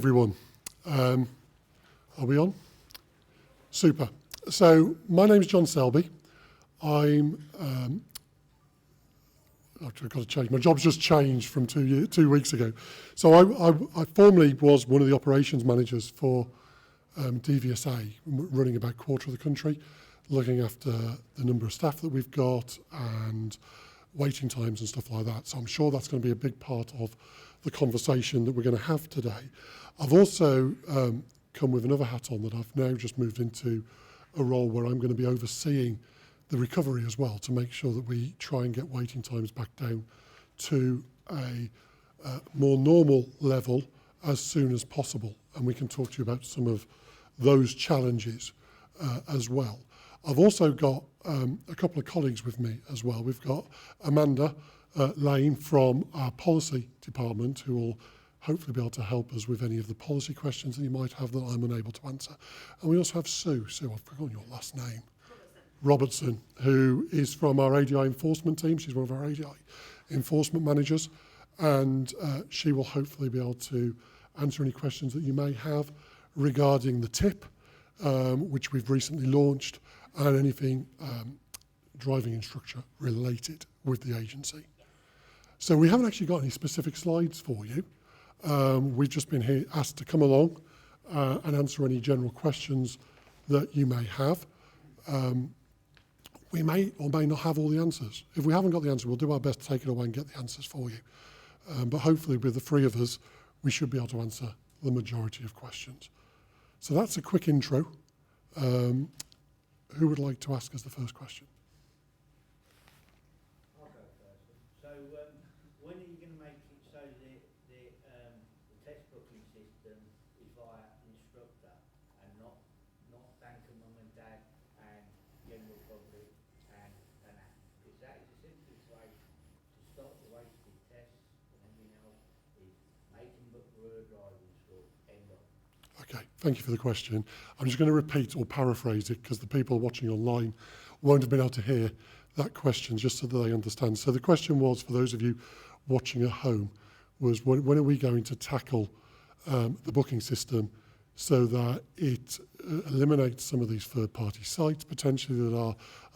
Everyone. Are we on? Super. So my name is John Selby. I've got to change. My job's just changed from 2 weeks ago. So I formerly was one of the operations managers for DVSA, running about a quarter of the country, looking after the number of staff that we've got and waiting times and stuff like that. So I'm sure that's going to be a big part of the conversation that we're going to have today. I've also come with another hat on that I've now just moved into a role where I'm going to be overseeing the recovery as well to make sure that we try and get waiting times back down to a more normal level as soon as possible. And we can talk to you about some of those challenges as well. I've also got a couple of colleagues with me as well. We've got Amanda Lane from our policy department, who will hopefully be able to help us with any of the policy questions that you might have that I'm unable to answer. And we also have Sue, I've forgotten your last name. Robertson, who is from our ADI enforcement team. She's one of our ADI enforcement managers, and she will hopefully be able to answer any questions that you may have regarding the TIP, which we've recently launched, and anything driving instructor related with the agency. So we haven't actually got any specific slides for you. We've just been here asked to come along and answer any general questions that you may have. We may or may not have all the answers. If we haven't got the answer, we'll do our best to take it away and get the answers for you. But hopefully with the three of us, we should be able to answer the majority of questions. So that's a quick intro. Who would like to ask us the first question? I'll go first. So when are you going to make it so the test booking system is via Instructor and not banker, mum and dad and general public and that? Because that is the simplest way to stop the wasted tests and everything else is make them book for a driving school, end of. Okay, thank you for the question. I'm just going to repeat or paraphrase it because the people watching online won't have been able to hear that question, just so that they understand. So the question was, for those of you watching at home, was when are we going to tackle the booking system so that it eliminates some of these third-party sites potentially that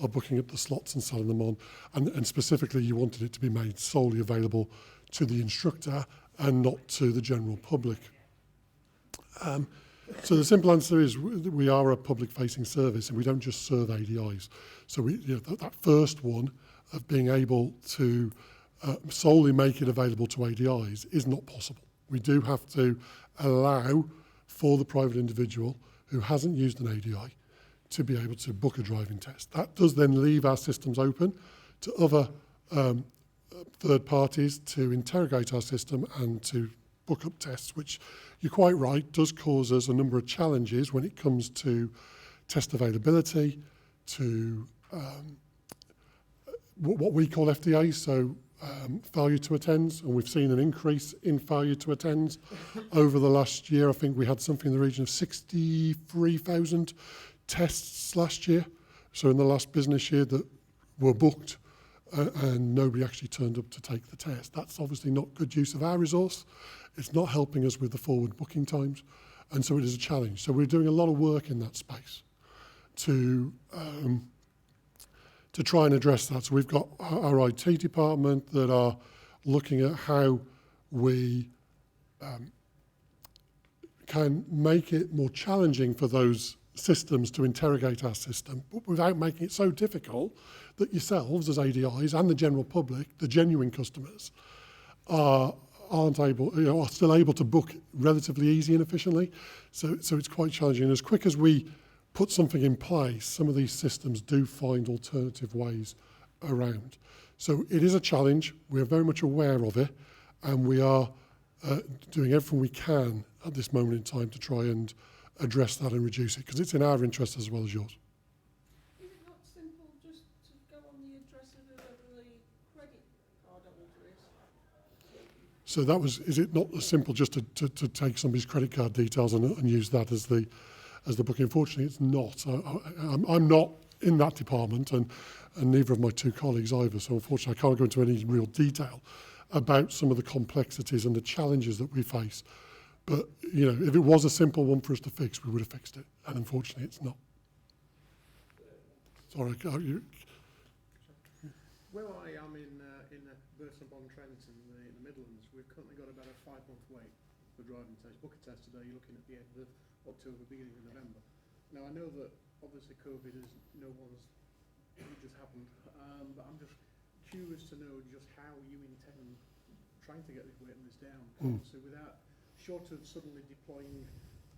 are booking up the slots and selling them on, and specifically you wanted it to be made solely available to the instructor and not to the general public. So the simple answer is we are a public-facing service and we don't just serve ADIs. So that first one of being able to solely make it available to ADIs is not possible. We do have to allow for the private individual who hasn't used an ADI to be able to book a driving test. That does then leave our systems open to other third parties to interrogate our system and to book up tests, which you're quite right, does cause us a number of challenges when it comes to test availability, to what we call FDA, so failure to attend, and we've seen an increase in failure to attend over the last year. I think we had something in the region of 63,000 tests last year, so in the last business year that were booked and nobody actually turned up to take the test. That's obviously not good use of our resource. It's not helping us with the forward booking times, and so it is a challenge. So we're doing a lot of work in that space to try and address that. So we've got our IT department that are looking at how we can make it more challenging for those systems to interrogate our system, but without making it so difficult that yourselves as ADIs and the general public, the genuine customers, aren't able, are still able to book relatively easy and efficiently. So it's quite challenging. And as quick as we put something in place, some of these systems do find alternative ways around. So it is a challenge. We're very much aware of it, and we are doing everything we can at this moment in time to try and address that and reduce it, because it's in our interest as well as yours. Is it not simple just to go on the address of whoever the credit card holder is? So that was, is it not as simple just to take somebody's credit card details and use that as the booking? Unfortunately, it's not. I'm not in that department, and neither of my two colleagues either. So unfortunately, I can't go into any real detail about some of the complexities and the challenges that we face But, you know, if it was a simple one for us to fix, we would have fixed it. And unfortunately, it's not. Sorry, Where I am in Burton-upon-Trent in the Midlands, we've currently got about a 5-month wait for driving test. Book a test today, you're looking at the end of October, beginning of November. Now, I know that obviously COVID is it just happened, but I'm just curious to know just how you intend trying to get this waiting list down. So short of suddenly deploying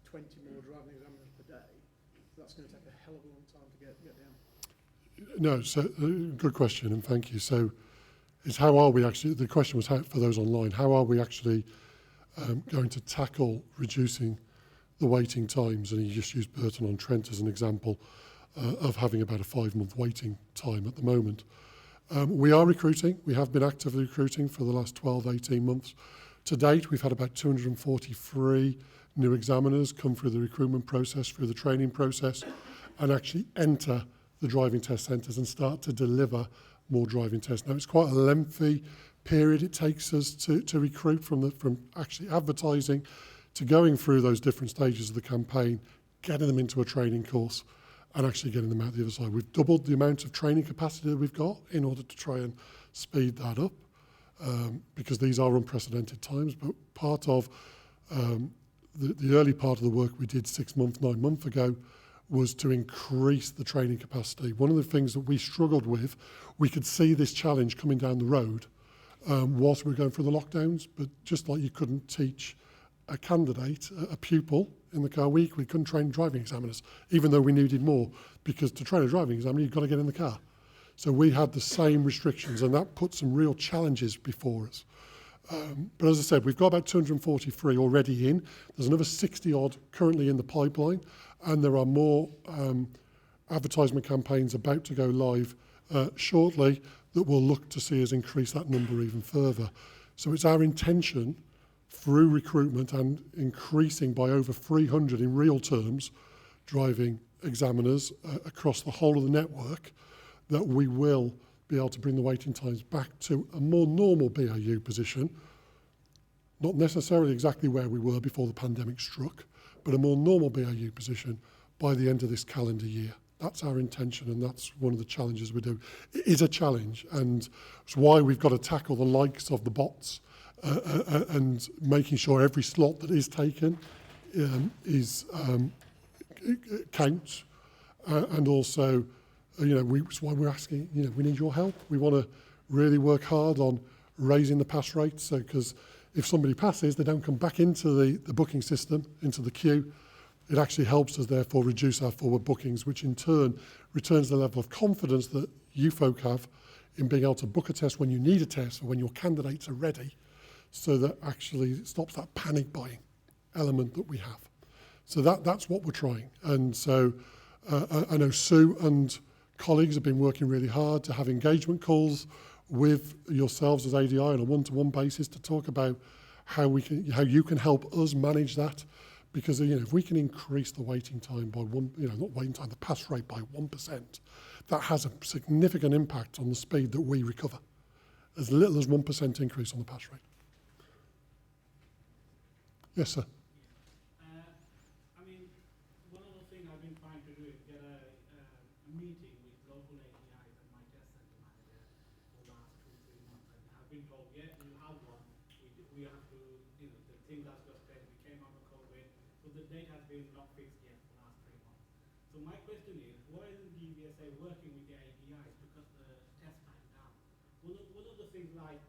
20 more driving examiners per day, that's going to take a hell of a long time to get down. No, so good question, and thank you. So, it's how are we actually? The question was how, for those online. How are we actually going to tackle reducing the waiting times? And you just used Burton-on-Trent as an example of having about a 5-month waiting time at the moment. We are recruiting. We have been actively recruiting for the last 12, 18 months. To date, we've had about 243 new examiners come through the recruitment process, through the training process, and actually enter the driving test centres and start to deliver more driving tests. Now, it's quite a lengthy period it takes us to recruit from actually advertising to going through those different stages of the campaign, getting them into a training course and actually getting them out the other side. We've doubled the amount of training capacity that we've got in order to try and speed that up because these are unprecedented times. But part of the early part of the work we did 6 months, 9 months ago was to increase the training capacity. One of the things that we struggled with, we could see this challenge coming down the road whilst we were going through the lockdowns, but just like you couldn't teach a candidate, a pupil in the car week, we couldn't train driving examiners, even though we needed more, because to train a driving examiner, you've got to get in the car. So we had the same restrictions, and that put some real challenges before us. But as I said, we've got about 243 already in. There's another 60 odd currently in the pipeline, and there are more advertisement campaigns about to go live shortly that will look to see us increase that number even further. So it's our intention through recruitment and increasing by over 300 in real terms driving examiners across the whole of the network that we will be able to bring the waiting times back to a more normal BAU position, not necessarily exactly where we were before the pandemic struck, but a more normal BAU position by the end of this calendar year. That's our intention, and that's one of the challenges we do. It is a challenge, and it's why we've got to tackle the likes of the bots and making sure every slot that is taken counts, and also, it's why we're asking, we need your help. We want to really work hard on raising the pass rates, so because if somebody passes, they don't come back into the booking system, into the queue. It actually helps us, therefore, reduce our forward bookings, which in turn returns the level of confidence that you folk have in being able to book a test when you need a test or when your candidates are ready, so that actually stops that panic buying element that we have. So that's what we're trying. And so I know Sue and colleagues have been working really hard to have engagement calls with yourselves as ADI on a one-to-one basis to talk about how you can help us manage that. Because if we can increase the waiting time by the pass rate by 1%, that has a significant impact on the speed that we recover. As little as 1% increase on the pass rate. Yes, sir. One of the things I've been trying to do is get a meeting with local APIs and my test center manager for the last 2-3 months. And I've been told, yeah, you have one. We have to, the thing that's just said, we came out of COVID, so the date has been not fixed yet for the last 3 months. So my question is, why isn't DVSA working with the APIs to cut the test time down? One of the things like,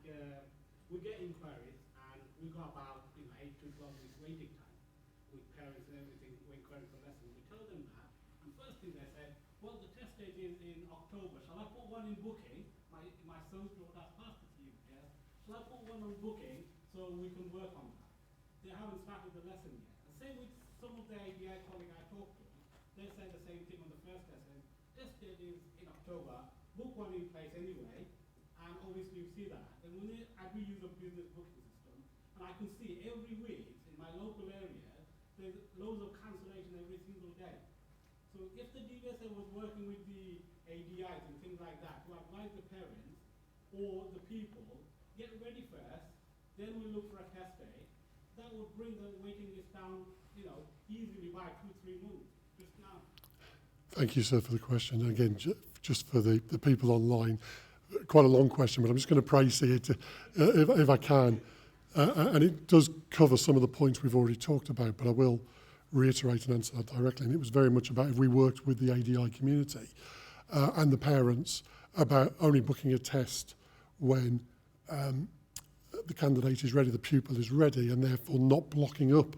we get inquiries and we got about 8 to 12 weeks waiting time with parents and everything, we're inquiring for lessons. We tell them that, and first thing they said, well, the test date is in October. Shall I put one in booking? My son's brought that past to you, yeah? Shall I put one on booking so we can work on that? They haven't started the lesson yet. And same with some of the ABI colleagues I talked to, they say the same thing on the first lesson. Test date is in October, book one in place anyway, and obviously you see that. And when we use a business booking system, and I can see every week in my local area, there's loads of cancellation every single day. So if the DVSA was working with the ADIs and things like that to advise the parents or the people, get ready first, then we look for a test day, that would bring the waiting list down, you know, easily by 2-3 months, just now. Thank you, sir, for the question. And again, just for the people online, quite a long question, but I'm just going to praise it if I can. And it does cover some of the points we've already talked about, but I will reiterate and answer that directly. And it was very much about if we worked with the ADI community and the parents about only booking a test when the candidate is ready, the pupil is ready, and therefore not blocking up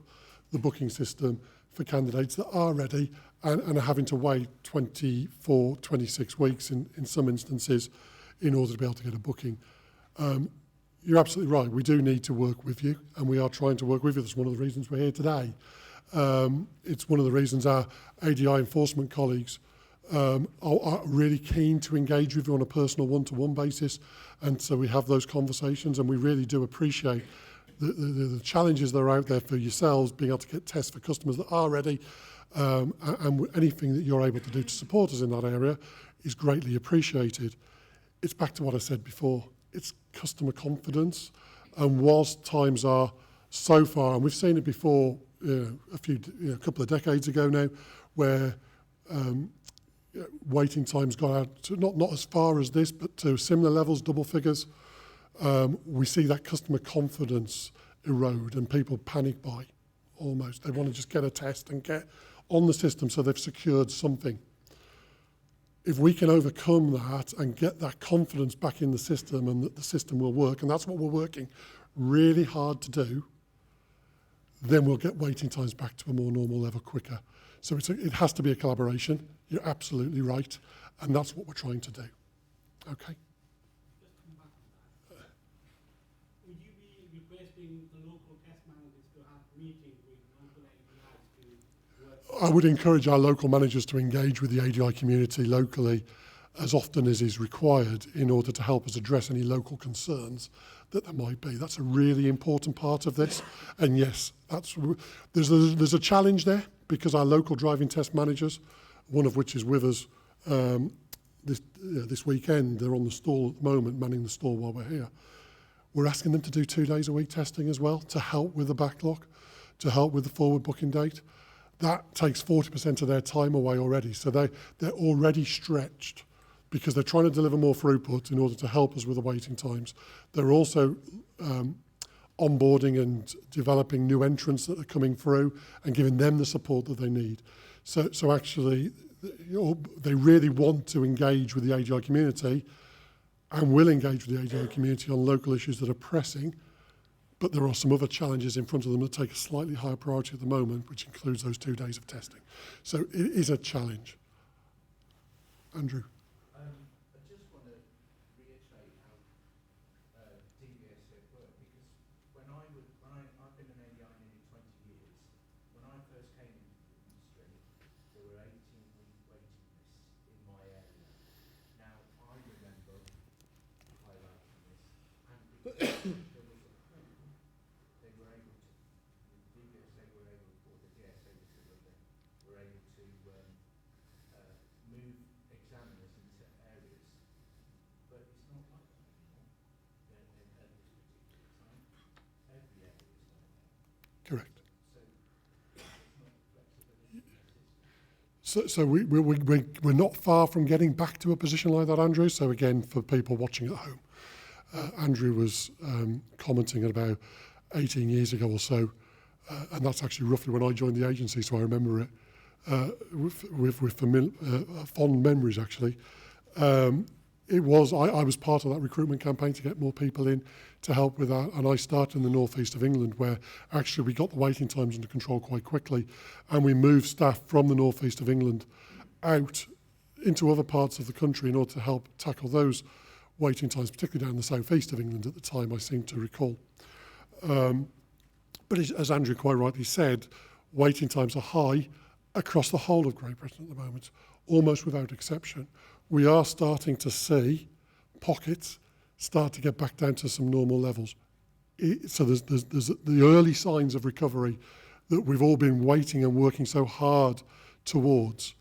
the booking system for candidates that are ready and are having to wait 24, 26 weeks in some instances in order to be able to get a booking. You're absolutely right. We do need to work with you, and we are trying to work with you. That's one of the reasons we're here today. It's one of the reasons our ADI enforcement colleagues are really keen to engage with you on a personal one-to-one basis, and so we have those conversations, and we really do appreciate the challenges that are out there for yourselves, being able to get tests for customers that are ready, and anything that you're able to do to support us in that area is greatly appreciated. It's back to what I said before. It's customer confidence, and whilst times are so far, and we've seen it before a couple of decades ago now, where waiting times got out to not as far as this, but to similar levels, double figures. We see that customer confidence erode and people panic buy almost. They want to just get a test and get on the system so they've secured something. If we can overcome that and get that confidence back in the system and that the system will work, and that's what we're working really hard to do, then we'll get waiting times back to a more normal level quicker. So it has to be a collaboration. You're absolutely right. And that's what we're trying to do. Okay. Just come back on that. Would you be requesting the local test managers to have meetings with local ADIs to work? I would encourage our local managers to engage with the ADI community locally as often as is required in order to help us address any local concerns that there might be. That's a really important part of this. And yes, there's a challenge there because our local driving test managers, one of which is with us this weekend, they're on the stall at the moment, manning the stall while we're here. We're asking them to do 2 days a week testing as well to help with the backlog, to help with the forward booking date. That takes 40% of their time away already. So they're already stretched because they're trying to deliver more throughput in order to help us with the waiting times. They're also onboarding and developing new entrants that are coming through and giving them the support that they need. So actually, they really want to engage with the AGI community and will engage with the AGI community on local issues that are pressing, but there are some other challenges in front of them that take a slightly higher priority at the moment, which includes those 2 days of testing. So it is a challenge. Andrew. I just want to reiterate how DVSA work, because I've been an ADI nearly 20 years. When I first came into the industry, there were 18-week waiting lists in my area. Now, I remember highlighting this, and because there was a pool, they were able to, DVSA were able, or the DSA were able to move examiners into areas, but it's not like that anymore at this particular time. Every area is like that. Correct. So it's not flexibility in the system. So we're not far from getting back to a position like that, Andrew. So again, for people watching at home, Andrew was commenting at about 18 years ago or so, and that's actually roughly when I joined the agency, so I remember it with fond memories, actually. I was part of that recruitment campaign to get more people in to help with that, and I started in the northeast of England, where actually we got the waiting times under control quite quickly, and we moved staff from the northeast of England out into other parts of the country in order to help tackle those waiting times, particularly down the southeast of England at the time, I seem to recall. But as Andrew quite rightly said, waiting times are high across the whole of Great Britain at the moment, almost without exception. We are starting to see pockets start to get back down to some normal levels. So there's the early signs of recovery that we've all been waiting and working so hard towards,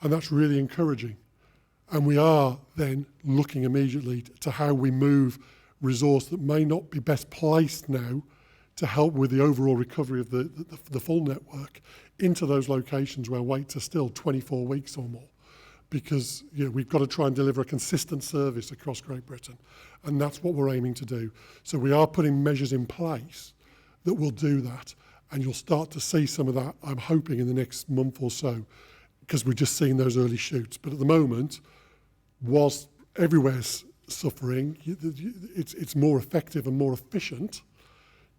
and that's really encouraging. And we are then looking immediately to how we move resource that may not be best placed now to help with the overall recovery of the full network into those locations where waits are still 24 weeks or more. Because we've got to try and deliver a consistent service across Great Britain. And that's what we're aiming to do. So we are putting measures in place that will do that. And you'll start to see some of that, I'm hoping, in the next month or so, because we're just seeing those early shoots. But at the moment, whilst everywhere's suffering, it's more effective and more efficient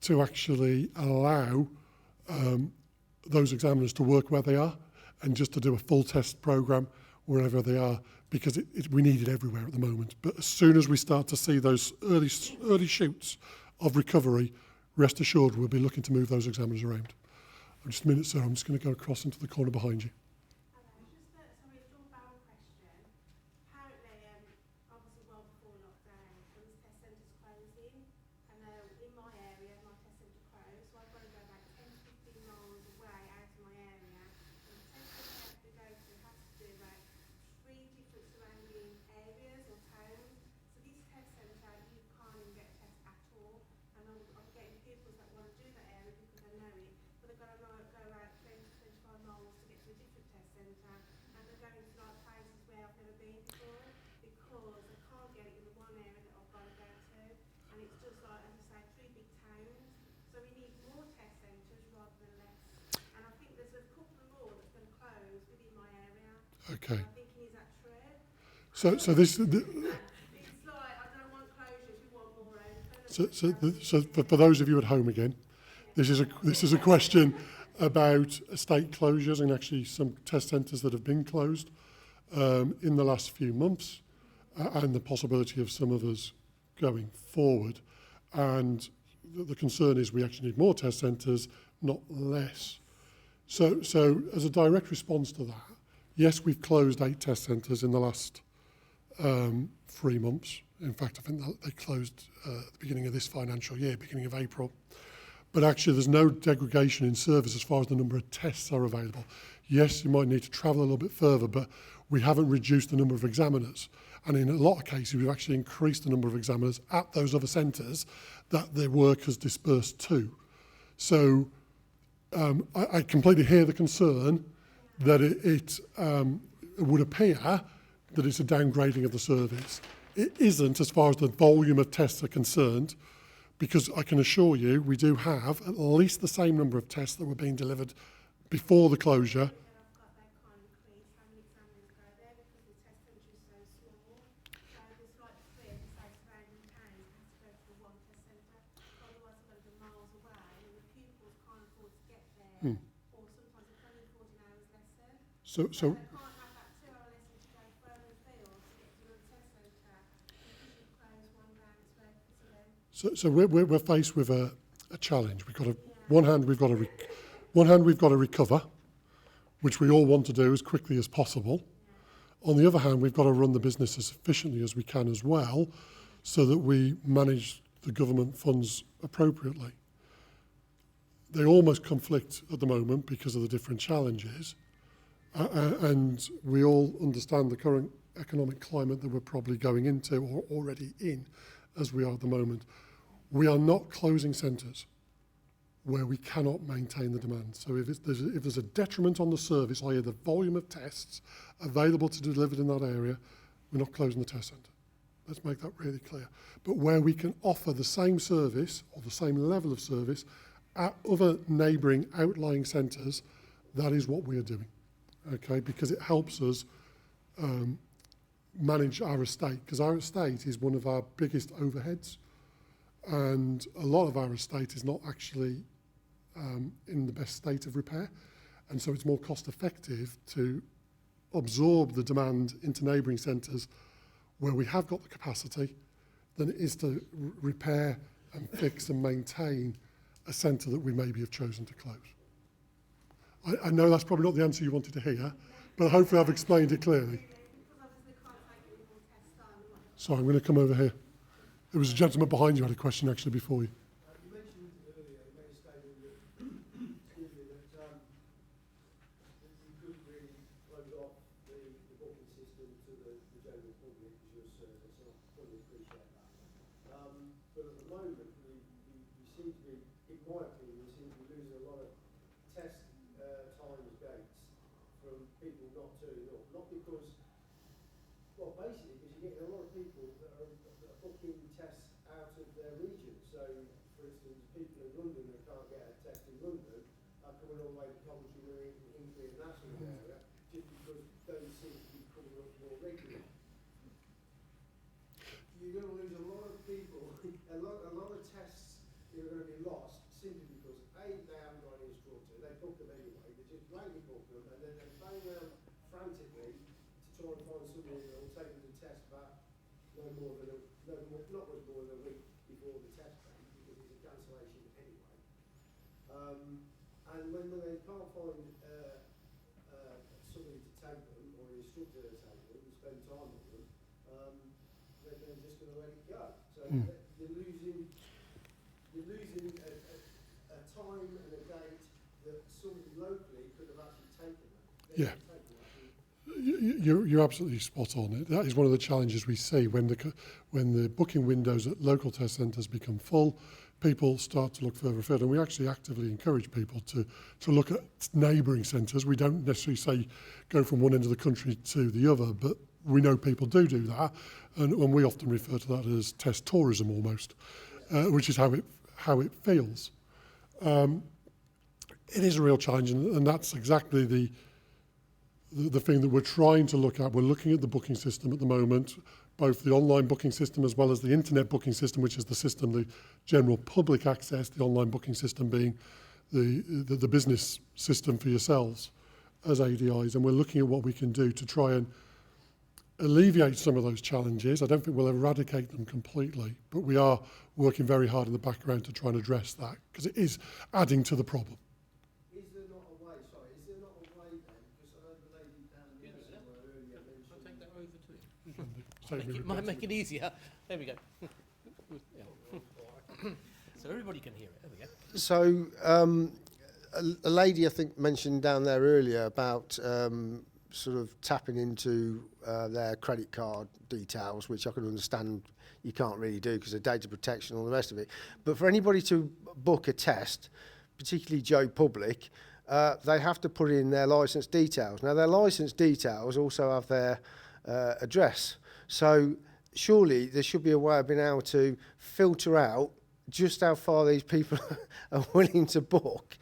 to actually allow those examiners to work where they are and just to do a full test programme wherever they are, because we need it everywhere at the moment. But as soon as we start to see those early shoots of recovery, rest assured we'll be looking to move those examiners around. Just a minute, sir. I'm just going to go across into the corner behind you. Okay. So this. So for those of you at home again, this is a question about estate closures and actually some test centres that have been closed in the last few months, and the possibility of some of us going forward. And the concern is we actually need more test centres, not less. So as a direct response to that, yes, we've closed 8 test centres in the last 3 months. In fact, I think they closed at the beginning of this financial year, beginning of April. But actually, there's no degradation in service as far as the number of tests are available. Yes, you might need to travel a little bit further, but we haven't reduced the number of examiners. And in a lot of cases, we've actually increased the number of examiners at those other centres that their work has dispersed to. So I completely hear the concern that it would appear that it's a downgrading of the service. It isn't as far as the volume of tests are concerned, because I can assure you we do have at least the same number of tests that were being delivered before the closure. So we're faced with a challenge. One hand we've got to recover, which we all want to do as quickly as possible. On the other hand, we've got to run the business as efficiently as we can as well, so that we manage the government funds appropriately. They almost conflict at the moment because of the different challenges, and we all understand the current economic climate that we're probably going into or already in as we are at the moment. We are not closing centres where we cannot maintain the demand. So if there's a detriment on the service, i.e. the volume of tests available to be delivered in that area, we're not closing the test centre. Let's make that really clear. But where we can offer the same service or the same level of service at other neighbouring outlying centres, that is what we are doing, okay? Because it helps us manage our estate, because our estate is one of our biggest overheads, and a lot of our estate is not actually in the best state of repair, and so it's more cost effective to absorb the demand into neighbouring centres where we have got the capacity than it is to repair and fix and maintain a centre that we maybe have chosen to close. I know that's probably not the answer you wanted to hear, but hopefully I've explained it clearly. So I'm going to come over here. There was a gentleman behind you who had a question actually before you. You mentioned earlier, you made a statement that, excuse me, that you couldn't really close off the booking system to the general public as your service, and I fully appreciate that. But at the moment, we seem to be, in my from people not turning up, not because, well, basically because you're getting a lot of people that are booking tests out of their region. So, for instance, people in London that can't get a test in London are coming all the way to Coventry in the national area just because those seem to be coming up more regularly. You're going to lose a lot of people, a lot of tests that are going to be lost simply because A, they haven't got an instructor, they book them anyway, they just blanket book them, and then they phone around frantically to try and find somebody that will take them to test back not much more than a week before the test date because it's a cancellation anyway. And when they can't find somebody to take them or an instructor to take them and spend time on them, they're just going to let it go. So you're losing a time and a date that somebody locally could have actually taken that. Yeah. You're absolutely spot on. That is one of the challenges we see when the booking windows at local test centres become full. People start to look further afield, and we actually actively encourage people to look at neighbouring centres. We don't necessarily say go from one end of the country to the other, but we know people do that, and we often refer to that as test tourism almost, which is how it feels. It is a real challenge, and that's exactly the thing that we're trying to look at. We're looking at the booking system at the moment, both the online booking system as well as the internet booking system, which is the system the general public access, the online booking system being the business system for yourselves as ADIs. And we're looking at what we can do to try and alleviate some of those challenges. I don't think we'll eradicate them completely, but we are working very hard in the background to try and address that because it is adding to the problem. Is there not a way then? Because I know the lady down the somewhere earlier mentioned... I'll take that over to you. So Might make it easier. There we go. So everybody can hear it. There we go. So a lady I think mentioned down there earlier about sort of tapping into their credit card details, which I can understand you can't really do because of data protection and all the rest of it. But for anybody to book a test, particularly Joe Public, they have to put in their licence details. Now, their licence details also have their address. So surely there should be a way of being able to filter out just how far these people are willing to book,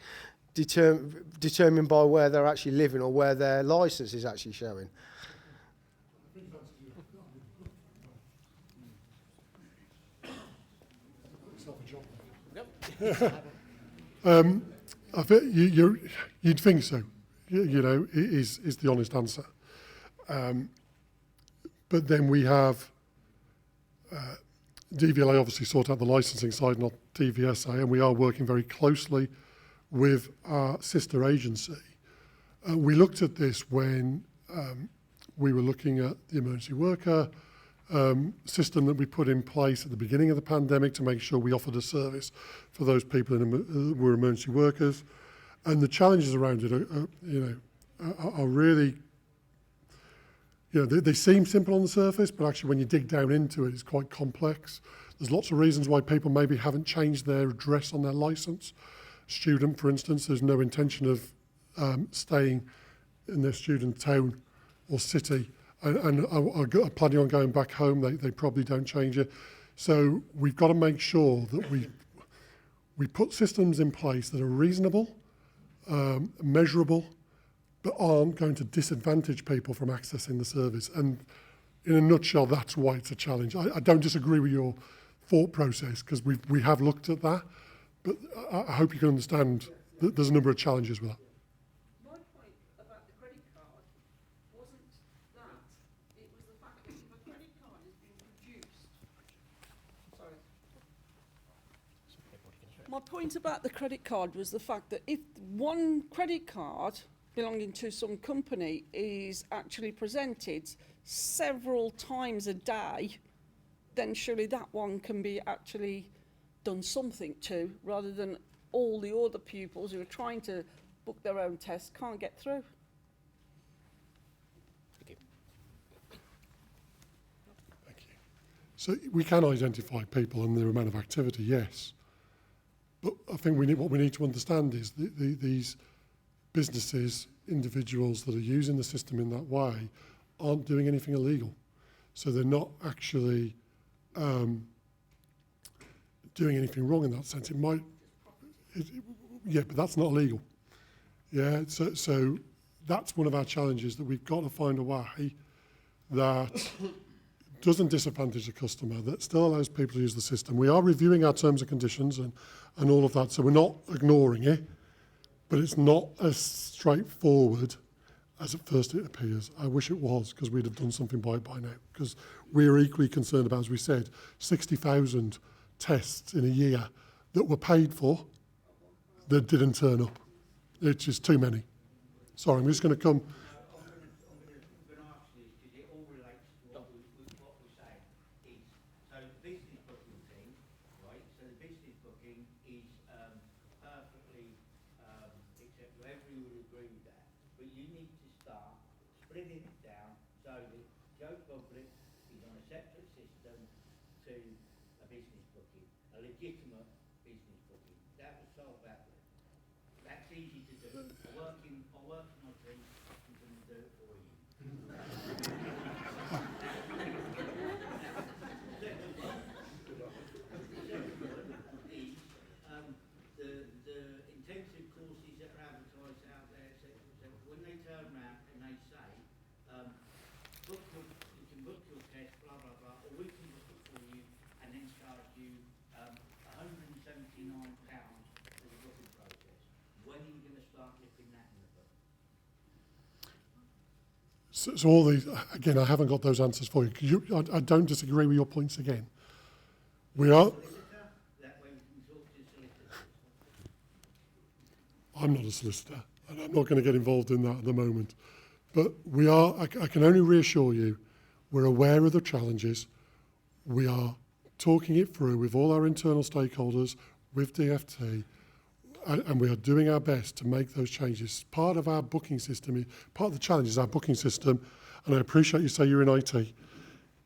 determined by where they're actually living or where their licence is actually showing. I think you'd think so. You know, is the honest answer. But then we have DVLA obviously sort out the licensing side, not DVSA, and we are working very closely with our sister agency. We looked at this when we were looking at the emergency worker system that we put in place at the beginning of the pandemic to make sure we offered a service for those people who were emergency workers. And the challenges around it are really, they seem simple on the surface, but actually when you dig down into it, it's quite complex. There's lots of reasons why people maybe haven't changed their address on their licence. Student, for instance, there's no intention of staying in their student town or city and are planning on going back home. They probably don't change it. So we've got to make sure that we put systems in place that are reasonable, measurable, but aren't going to disadvantage people from accessing the service. And in a nutshell, that's why it's a challenge. I don't disagree with your thought process because we have looked at that, but I hope you can understand that there's a number of challenges with that. My point about the credit card wasn't that. It was the fact that if a credit card has been produced... Sorry. My point about the credit card was the fact that if one credit card belonging to some company is actually presented several times a day, then surely that one can be actually done something to, rather than all the other pupils who are trying to book their own tests can't get through. Thank you. Thank you. So we can identify people and their amount of activity, yes. But I think what we need to understand is these businesses individuals that are using the system in that way aren't doing anything illegal. So they're not actually doing anything wrong in that sense. Yeah, but that's not illegal. Yeah, so that's one of our challenges, that we've got to find a way that doesn't disadvantage the customer, that still allows people to use the system. We are reviewing our terms and conditions and all of that, so we're not ignoring it, but it's not as straightforward as at first it appears. I wish it was, because we'd have done something by now, because we're equally concerned about, as we said, 60,000 tests in a year that were paid for that didn't turn up. It's just too many. Sorry, I'm just going to come. I'm going to ask you this, because it all relates to what we're saying. Is, so the business booking thing, right? So the business booking is perfectly acceptable. Everybody would agree with that. But you need to start splitting it down so that Joe Public is on a separate system to a business booking, a legitimate business booking. That would solve that. That's easy to do. I work in my team, I'm going to do it for you. The intensive courses that are advertised out there, etc., when they turn around and they say, you can book your test, blah, blah, blah, or we can book it for you and then charge you £179 for the booking process. When are you going to start nipping that in the book? So all these, again, I haven't got those answers for you. I don't disagree with your points again. We are. That way we can talk to solicitors. I'm not a solicitor, and I'm not going to get involved in that at the moment. But we are, I can only reassure you, we're aware of the challenges. We are talking it through with all our internal stakeholders, with DFT, and we are doing our best to make those changes. Part of our booking system, part of the challenge is our booking system, and I appreciate you say you're in IT,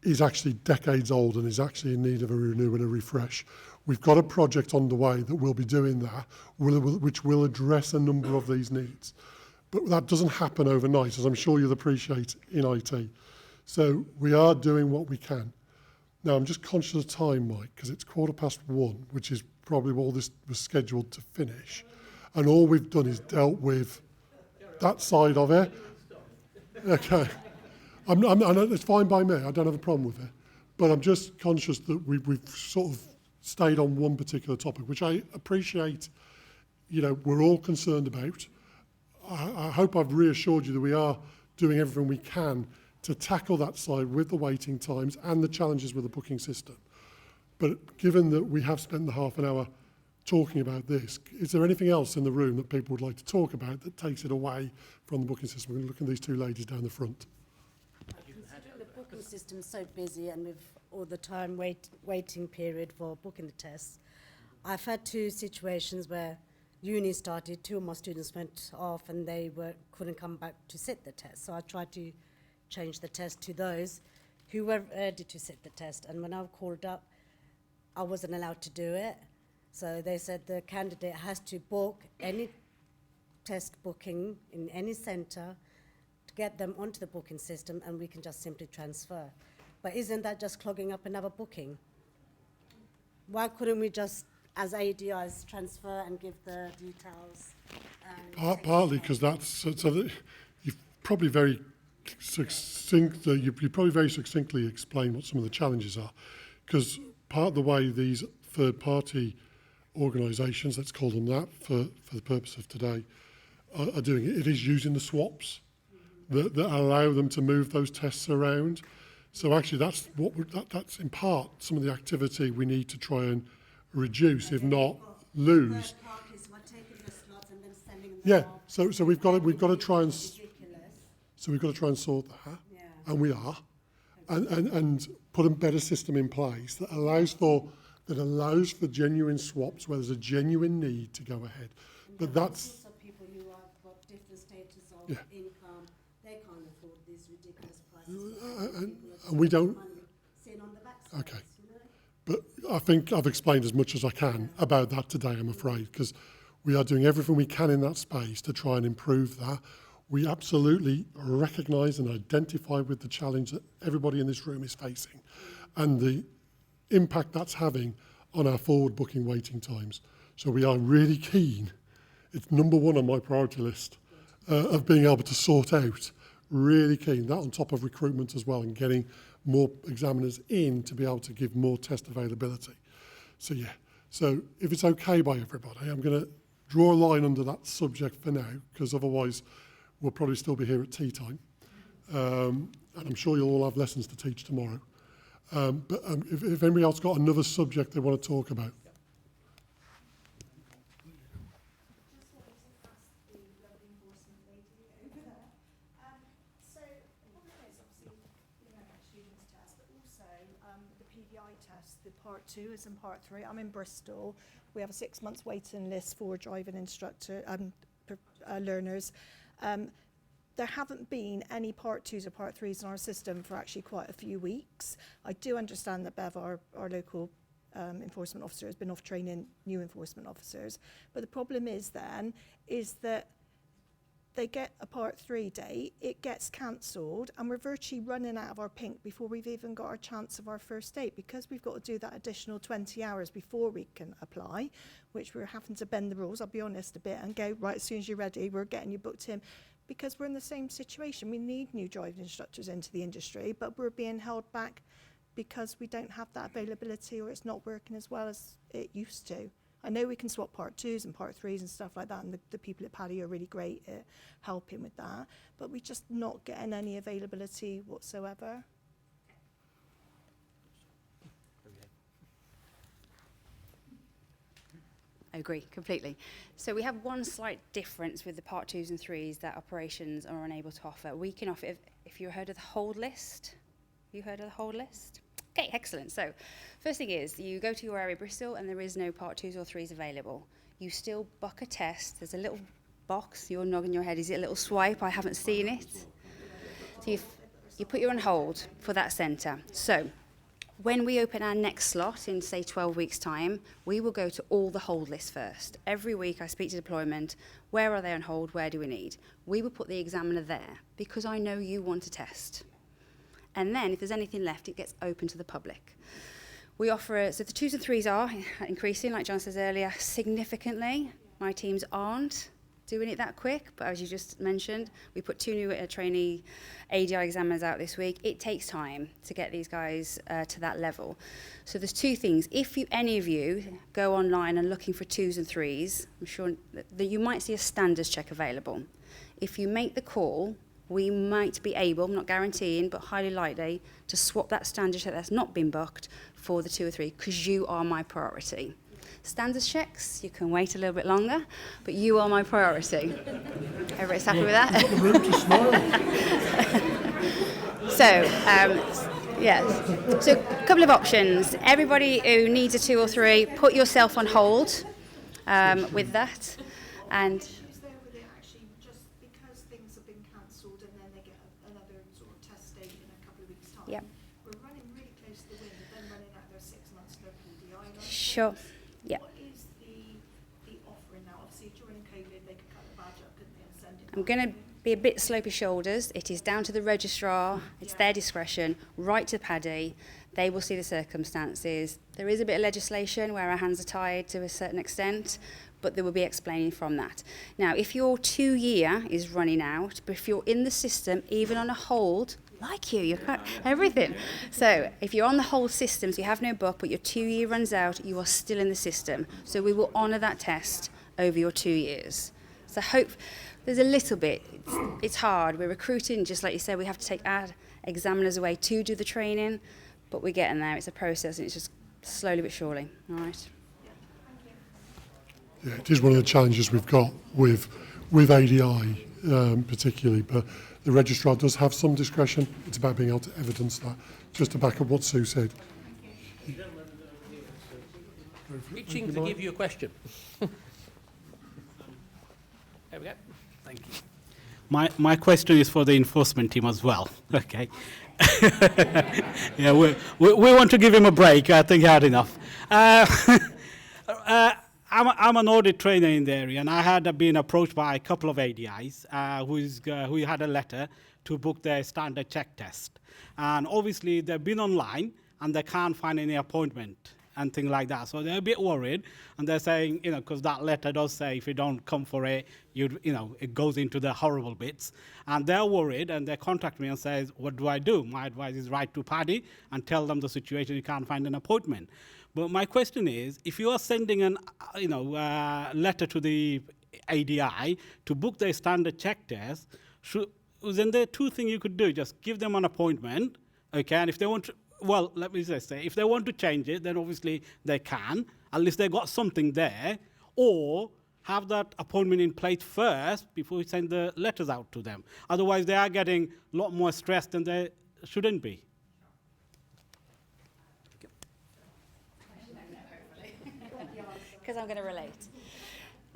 is actually decades old and is actually in need of a renew and a refresh. We've got a project on the way that will be doing that, which will address a number of these needs. But that doesn't happen overnight, as I'm sure you'll appreciate in IT. So we are doing what we can. Now, I'm just conscious of time, Mike, because it's 1:15, which is probably all this was scheduled to finish. And all we've done is dealt with that side of it. Okay. It's fine by me. I don't have a problem with it. But I'm just conscious that we've sort of stayed on one particular topic, which I appreciate, we're all concerned about. I hope I've reassured you that we are doing everything we can to tackle that side with the waiting times and the challenges with the booking system. But given that we have spent the half an hour talking about this, is there anything else in the room that people would like to talk about that takes it away from the booking system? We're going to look at these two ladies down the front. Considering the booking system's so busy and with all the time waiting period for booking the tests, I've had two situations where uni started, two of my students went off and they couldn't come back to sit the test. So I tried to change the test to those who were ready to sit the test. And when I called up, I wasn't allowed to do it. So they said the candidate has to book any test booking in any centre to get them onto the booking system, and we can just simply transfer. But isn't that just clogging up another booking? Why couldn't we just, as ADIs, transfer and give the details? Partly because that's so that you've probably very succinctly explained what some of the challenges are, because part of the way these third-party organisations, let's call them that for the purpose of today, are doing it is using the swaps that allow them to move those tests around. So actually that's that's in part some of the activity we need to try and reduce, if not lose. Yeah, so we've got to try and sort that, and we are, and put a better system in place that allows for genuine swaps where there's a genuine need to go ahead. But that's also people who have got different status of income, they can't afford these ridiculous prices. And we don't. Sitting on the backside, Okay. But I think I've explained as much as I can about that today, I'm afraid, because we are doing everything we can in that space to try and improve that. we absolutely recognise and identify with the challenge that everybody in this room is facing and the impact that's having on our forward booking waiting times. So we are really keen. It's number one on my priority list of being able to sort out. Really keen. That on top of recruitment as well and getting more examiners in to be able to give more test availability. So yeah, so if it's okay by everybody, I'm going to draw a line under that subject for now, because otherwise we'll probably still be here at tea time. And I'm sure you'll all have lessons to teach tomorrow. But if anybody else got another subject they want to talk about. The part 2 is in part 3. I'm in Bristol. We have a 6 months waiting list for driving instructor learners. There haven't been any part 2s or part 3s in our system for actually quite a few weeks. I do understand that Bev, our local enforcement officer, has been off training new enforcement officers. But the problem is that they get a part 3 date, it gets cancelled, and we're virtually running out of our pink before we've even got our chance of our first date, because we've got to do that additional 20 hours before we can apply, which we're having to bend the rules, I'll be honest, a bit, and go, right, as soon as you're ready, we're getting you booked in, because we're in the same situation. We need new driving instructors into the industry, but we're being held back because we don't have that availability, or it's not working as well as it used to. I know we can swap part 2s and part 3s and stuff like that, and the people at Paddy are really great at helping with that, but we're just not getting any availability whatsoever. I agree completely. So we have one slight difference with the part 2s and 3s that operations are unable to offer. We can offer, if you heard of the hold list, you heard of the hold list? Okay, excellent. So first thing is, you go to your area, Bristol, and there is no part 2s or 3s available. You still book a test. There's a little box. You're nodding your head. Is it a little swipe? I haven't seen it. So you put you on hold for that centre. So when we open our next slot in, say, 12 weeks' time, we will go to all the hold lists first. Every week I speak to deployment. Where are they on hold? Where do we need? We will put the examiner there because I know you want a test. And then, if there's anything left, it gets open to the public. We offer, so the 2s and 3s are increasing, like John says earlier, significantly. My teams aren't doing it that quick, but as you just mentioned, we put 2 new trainee ADI examiners out this week. It takes time to get these guys to that level. So there's 2 things. If any of you go online and looking for 2s and 3s, I'm sure that you might see a standards check available. If you make the call, we might be able, I'm not guaranteeing, but highly likely, to swap that standard check that's not been booked for the 2 or 3, because you are my priority. Standards checks, you can wait a little bit longer, but you are my priority. Everybody's happy with that? So, yes. So, a couple of options. Everybody who needs a 2 or 3, put yourself on hold with that. And yep. We're running really close to the wind, but then running out their 6 months for PDI. Sure. Yeah. What is the offering now? Obviously, during COVID, they could cut the badge up, couldn't they, and send it. I'm going to be a bit slopey shoulders. It is down to the registrar. It's their discretion. Right to Paddy. They will see the circumstances. There is a bit of legislation where our hands are tied to a certain extent, but there will be explaining from that. Now, if your 2-year is running out, but if you're in the system, even on a hold, like you've got everything. So if you're on the whole system, so you have no book, but your 2-year runs out, you are still in the system. So we will honour that test over your 2 years. So hope there's a little bit. It's hard. We're recruiting, just like you said, we have to take our examiners away to do the training, but we're getting there. It's a process, and it's just slowly but surely. All right. Yeah, it is one of the challenges we've got with ADI particularly, but the registrar does have some discretion. It's about being able to evidence that. Just to back up what Sue said. Itching to give you a question. There we go. Thank you. My question is for the enforcement team as well. Okay. Yeah, we want to give him a break. I think he had enough. I'm an audit trainer in the area, and I had been approached by a couple of ADIs who had a letter to book their standard check test. And obviously, they've been online, and they can't find any appointment and things like that. So they're a bit worried, and they're saying, because that letter does say if you don't come for it, it goes into the horrible bits. And they're worried, and they contact me and says, what do I do? My advice is write to Paddy and tell them the situation, you can't find an appointment. But my question is, if you are sending an letter to the ADI to book their standard check test, then there are two things you could do. Just give them an appointment, okay? And if they want to, well, let me just say, if they want to change it, then obviously they can, at least they got something there, or have that appointment in place first before you send the letters out to them. Otherwise, they are getting a lot more stress than they shouldn't be. Because I'm going to relate.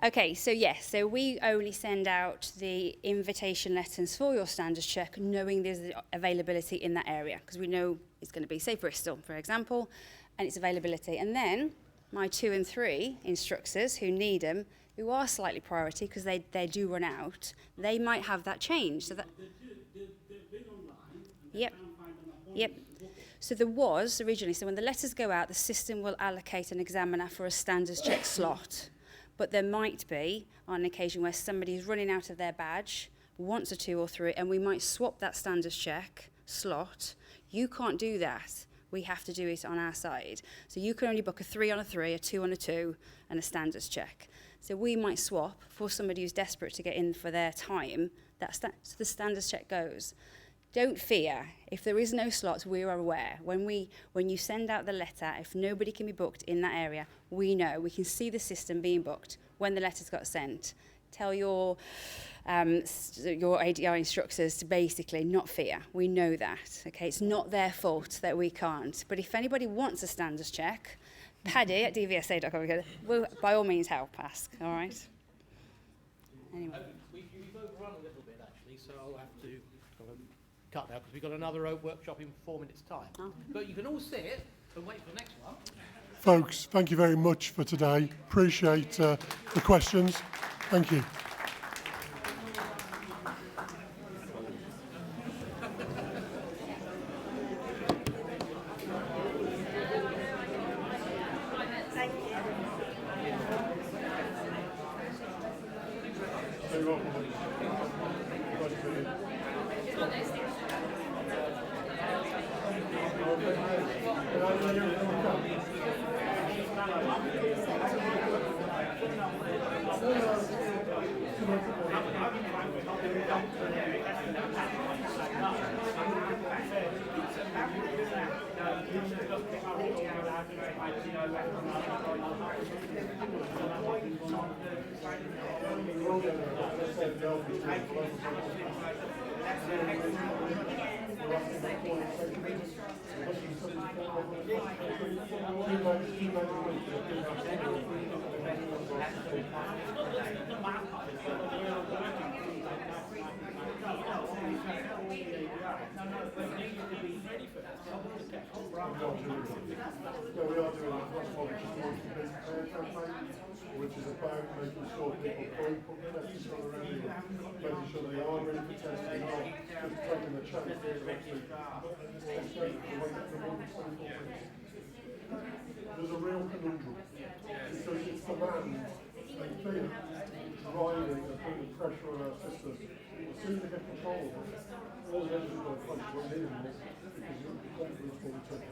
Okay, so yes, so we only send out the invitation letters for your standards check knowing there's the availability in that area, because we know it's going to be, say, Bristol, for example, and its availability. And then my 2 and 3 instructors who need them, who are slightly priority because they do run out, they might have that change. So that, they've been online, yep. Yep. So there was originally, so when the letters go out, the system will allocate an examiner for a standards check slot. But there might be, on an occasion, where somebody's running out of their badge, wants a 2 or 3, and we might swap that standards check slot. You can't do that. We have to do it on our side. So you can only book a 3 on a 3, a 2 on a 2, and a standards check. So we might swap for somebody who's desperate to get in for their time. So the standards check goes. Don't fear. If there is no slots, we are aware. When you send out the letter, if nobody can be booked in that area, we know. We can see the system being booked when the letters got sent. Tell your ADI instructors to basically not fear. We know that. Okay, it's not their fault that we can't. But if anybody wants a standards check, Paddy at DVSA.com will by all means help ask. All right. Anyway. We've overrun a little bit actually, so I'll have to cut now because we've got another workshop in 4 minutes' time. Oh. But you can all sit and wait for the next one. Folks, thank you very much for today. Appreciate the questions. Thank you. Which is about making sure people don't put tests on their own, making sure they are ready for testing, not just taking the chance to actually there's a real conundrum because it's demand and fear driving and putting pressure on our system. As soon as they get control of it, all the others are going to punch one in because the confidence will return.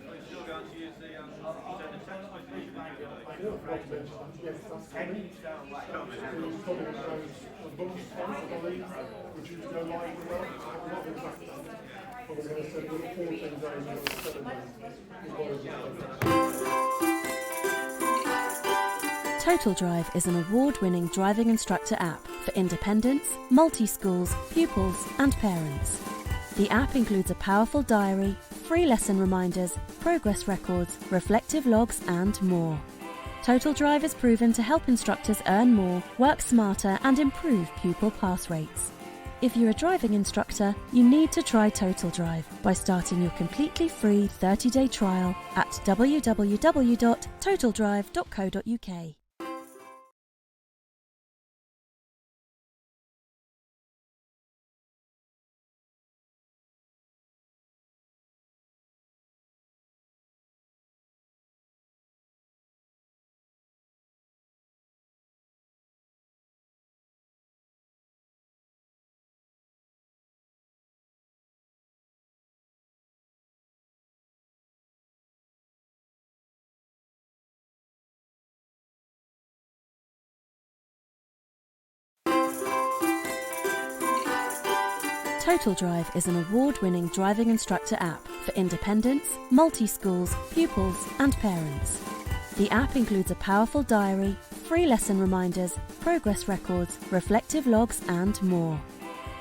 You're still going to use the text message? Yes, that's coming. It's coming around a month's time, I believe, which is go live with that. I'm not exact date, but we're going to send 14 days or 7 days. TotalDrive is an award-winning driving instructor app for independents, multi-schools, pupils and parents. The app includes a powerful diary, free lesson reminders, progress records, reflective logs and more. TotalDrive is proven to help instructors earn more, work smarter and improve pupil pass rates. If you're a driving instructor, you need to try TotalDrive by starting your completely free 30-day trial at www.totaldrive.co.uk. TotalDrive is an award-winning driving instructor app for independents, multi-schools, pupils and parents. The app includes a powerful diary, free lesson reminders, progress records, reflective logs and more.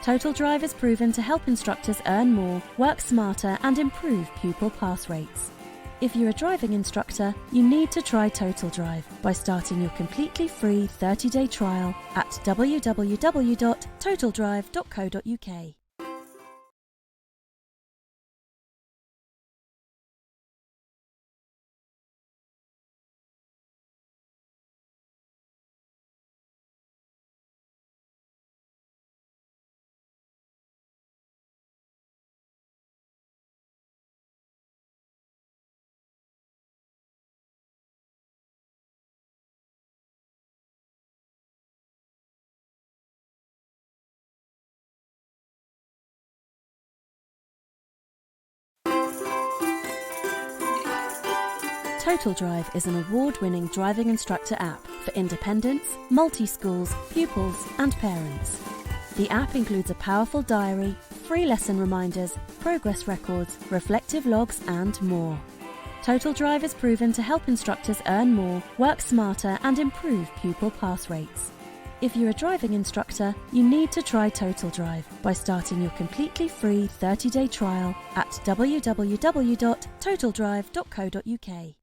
TotalDrive is proven to help instructors earn more, work smarter and improve pupil pass rates. If you're a driving instructor, you need to try TotalDrive by starting your completely free 30-day trial at www.totaldrive.co.uk. TotalDrive is an award-winning driving instructor app for independents, multi-schools, pupils and parents. The app includes a powerful diary, free lesson reminders, progress records, reflective logs and more. TotalDrive is proven to help instructors earn more, work smarter and improve pupil pass rates. If you're a driving instructor, you need to try TotalDrive by starting your completely free 30-day trial at www.totaldrive.co.uk.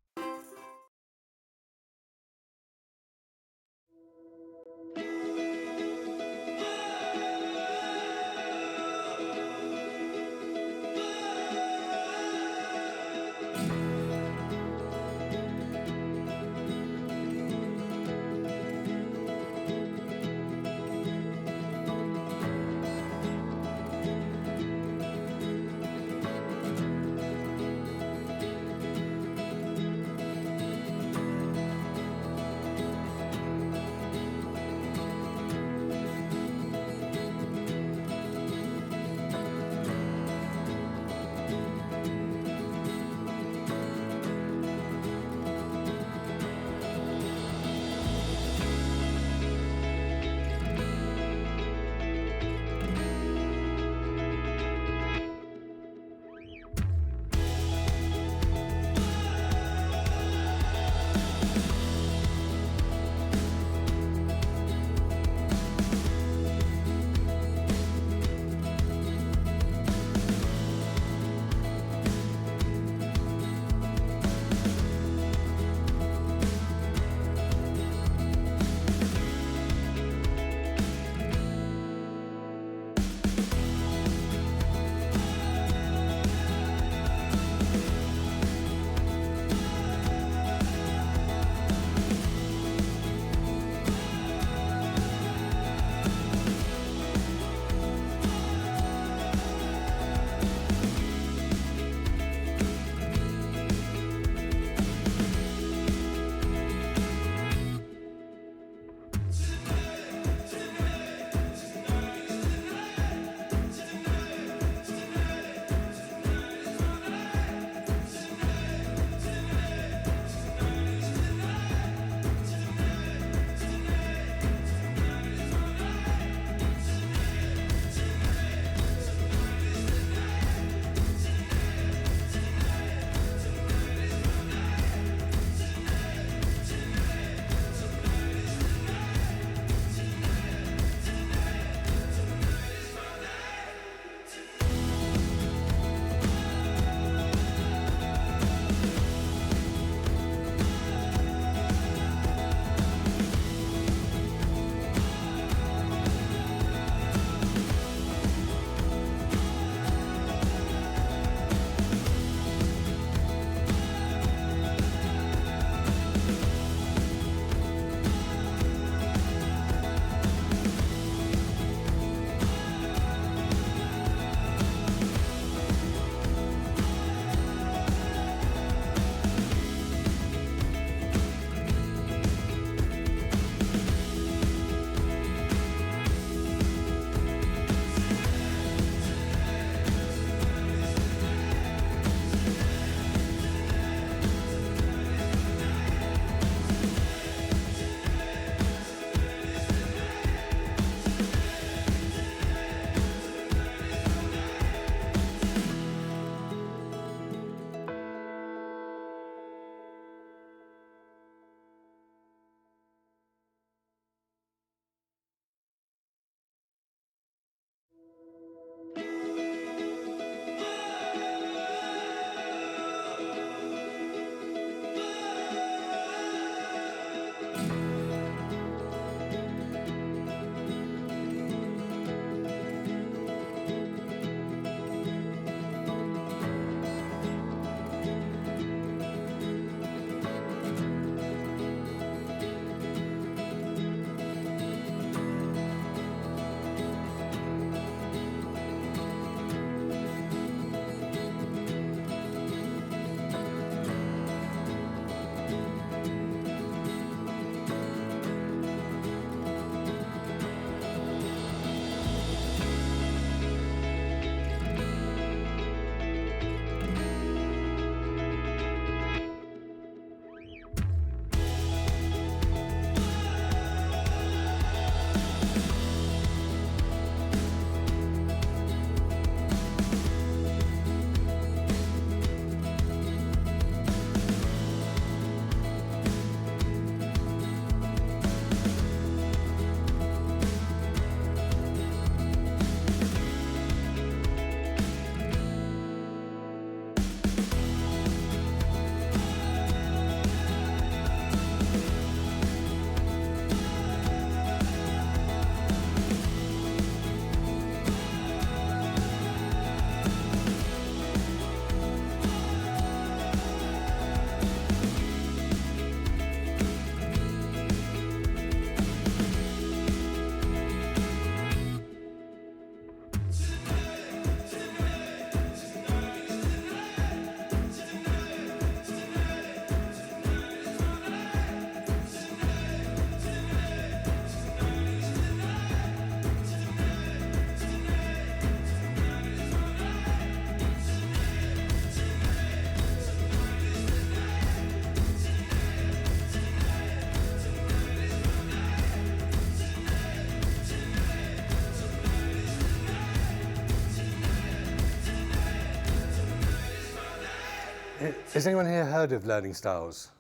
Has anyone here heard of learning styles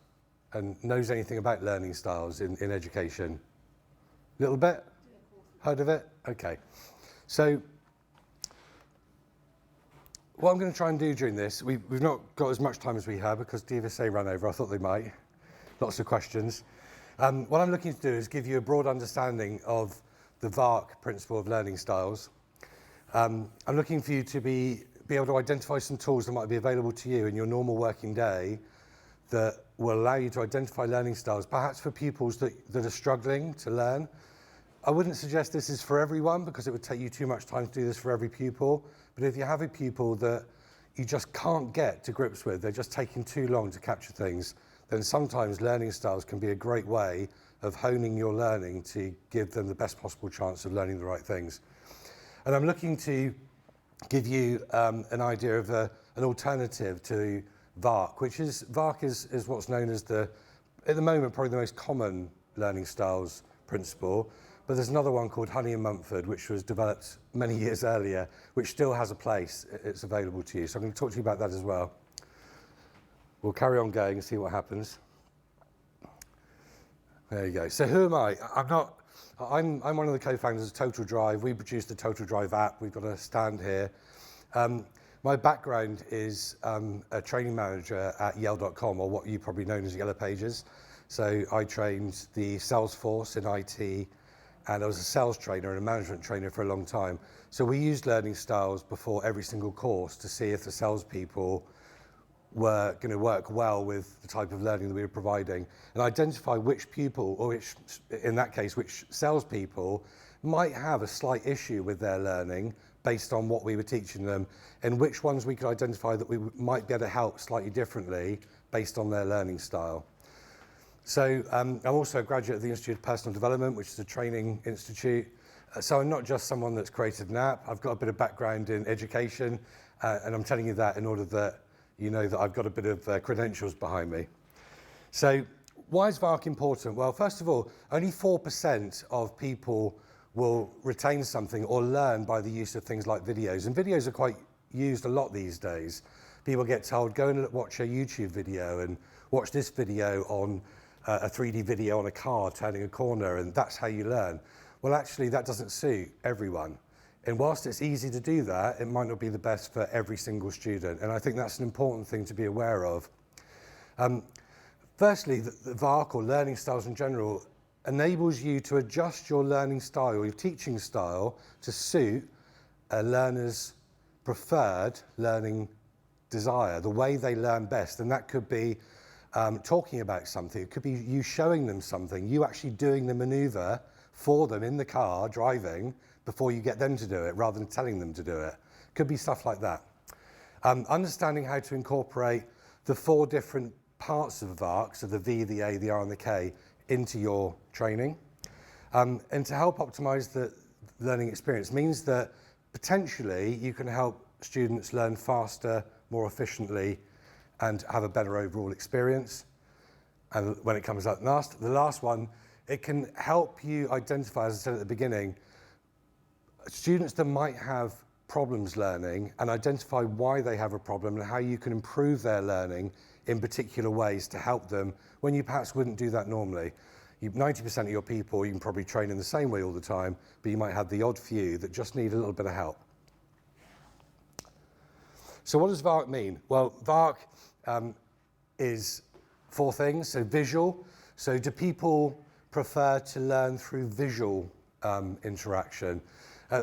and knows anything about learning styles in education? A little bit? Heard of it? Okay. So what I'm going to try and do during this, we've not got as much time as we have because DVSA ran over. I thought they might. Lots of questions. What I'm looking to do is give you a broad understanding of the VARC principle of learning styles. I'm looking for you to be able to identify some tools that might be available to you in your normal working day that will allow you to identify learning styles, perhaps for pupils that are struggling to learn. I wouldn't suggest this is for everyone because it would take you too much time to do this for every pupil. But if you have a pupil that you just can't get to grips with, they're just taking too long to capture things, then sometimes learning styles can be a great way of honing your learning to give them the best possible chance of learning the right things. And I'm looking to give you an idea of an alternative to VARC, which is, VARC is what's known as at the moment, probably the most common learning styles principle. But there's another one called Honey and Mumford, which was developed many years earlier, which still has a place. It's available to you. So I'm going to talk to you about that as well. We'll carry on going and see what happens. There you go. So who am I? I'm one of the co-founders of TotalDrive. We produced the TotalDrive app. We've got a stand here. My background is a training manager at Yale.com, or what you probably know as Yellow Pages. So I trained the sales force in IT, and I was a sales trainer and a management trainer for a long time. So we used learning styles before every single course to see if the salespeople were going to work well with the type of learning that we were providing, and identify which pupil, or which, in that case, which salespeople might have a slight issue with their learning based on what we were teaching them, and which ones we could identify that we might be able to help slightly differently based on their learning style. So I'm also a graduate of the Institute of Personal Development, which is a training institute. So I'm not just someone that's created an app. I've got a bit of background in education, and I'm telling you that in order that you know that I've got a bit of credentials behind me. So why is VARC important? Well, first of all, only 4% of people will retain something or learn by the use of things like videos. And videos are quite used a lot these days. People get told, go and watch a YouTube video and watch this video on a 3D video on a car turning a corner, and that's how you learn. Well, actually, that doesn't suit everyone. And whilst it's easy to do that, it might not be the best for every single student. And I think that's an important thing to be aware of. Firstly, the VARC, or learning styles in general, enables you to adjust your learning style, your teaching style, to suit a learner's preferred learning desire, the way they learn best. And that could be talking about something. It could be you showing them something, you actually doing the maneuver for them in the car, driving, before you get them to do it, rather than telling them to do it. Could be stuff like that. Understanding how to incorporate the 4 different parts of VARC, so the V, the A, the R, and the K, into your training. And to help optimize the learning experience means that potentially you can help students learn faster, more efficiently, and have a better overall experience. And when it comes up last, the last one, it can help you identify, as I said at the beginning, students that might have problems learning, and identify why they have a problem and how you can improve their learning in particular ways to help them when you perhaps wouldn't do that normally. 90% of your people you can probably train in the same way all the time, but you might have the odd few that just need a little bit of help. So what does VARC mean? Well, VARC is 4 things. So visual. So do people prefer to learn through visual interaction?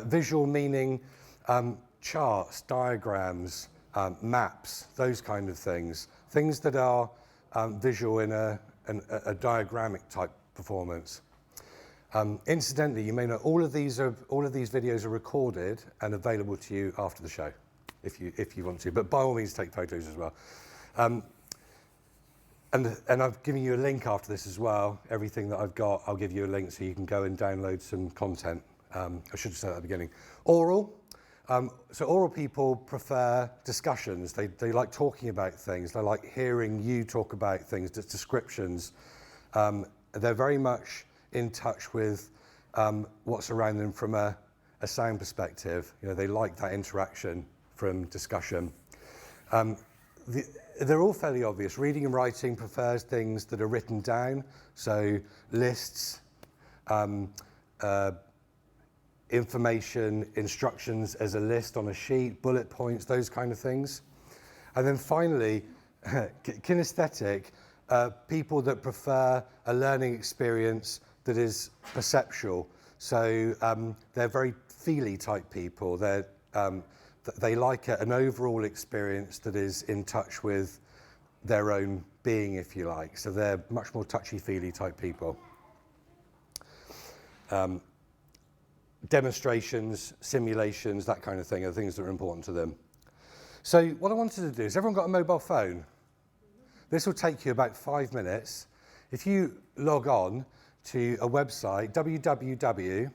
Visual meaning charts, diagrams, maps, those kind of things. Things that are visual in a diagrammic type performance. Incidentally, you may know all of these videos are recorded and available to you after the show, if you want to. But by all means, take photos as well. And I've given you a link after this as well. Everything that I've got, I'll give you a link so you can go and download some content. I should have said that at the beginning. Oral. So oral people prefer discussions. They like talking about things. They like hearing you talk about things, descriptions. They're very much in touch with what's around them from a sound perspective. You know, they like that interaction from discussion. they're all fairly obvious. Reading and writing prefers things that are written down, so lists, information, instructions as a list on a sheet, bullet points, those kind of things. And then finally, kinesthetic, people that prefer a learning experience that is perceptual. So they're very feely type people. They like an overall experience that is in touch with their own being, if you like. So they're much more touchy-feely type people. Demonstrations, simulations, that kind of thing are things that are important to them. So what I wanted to do is, everyone got a mobile phone? This will take you about 5 minutes. If you log on to a website, www.vark,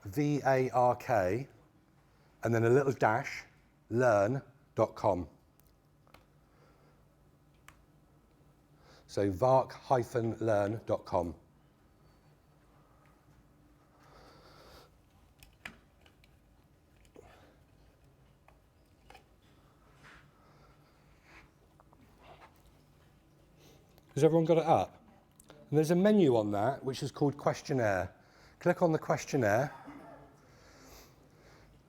V-A-R-K, and then a little dash, learn.com. So vark-learn.com. Has everyone got it up? And there's a menu on that which is called questionnaire. Click on the questionnaire.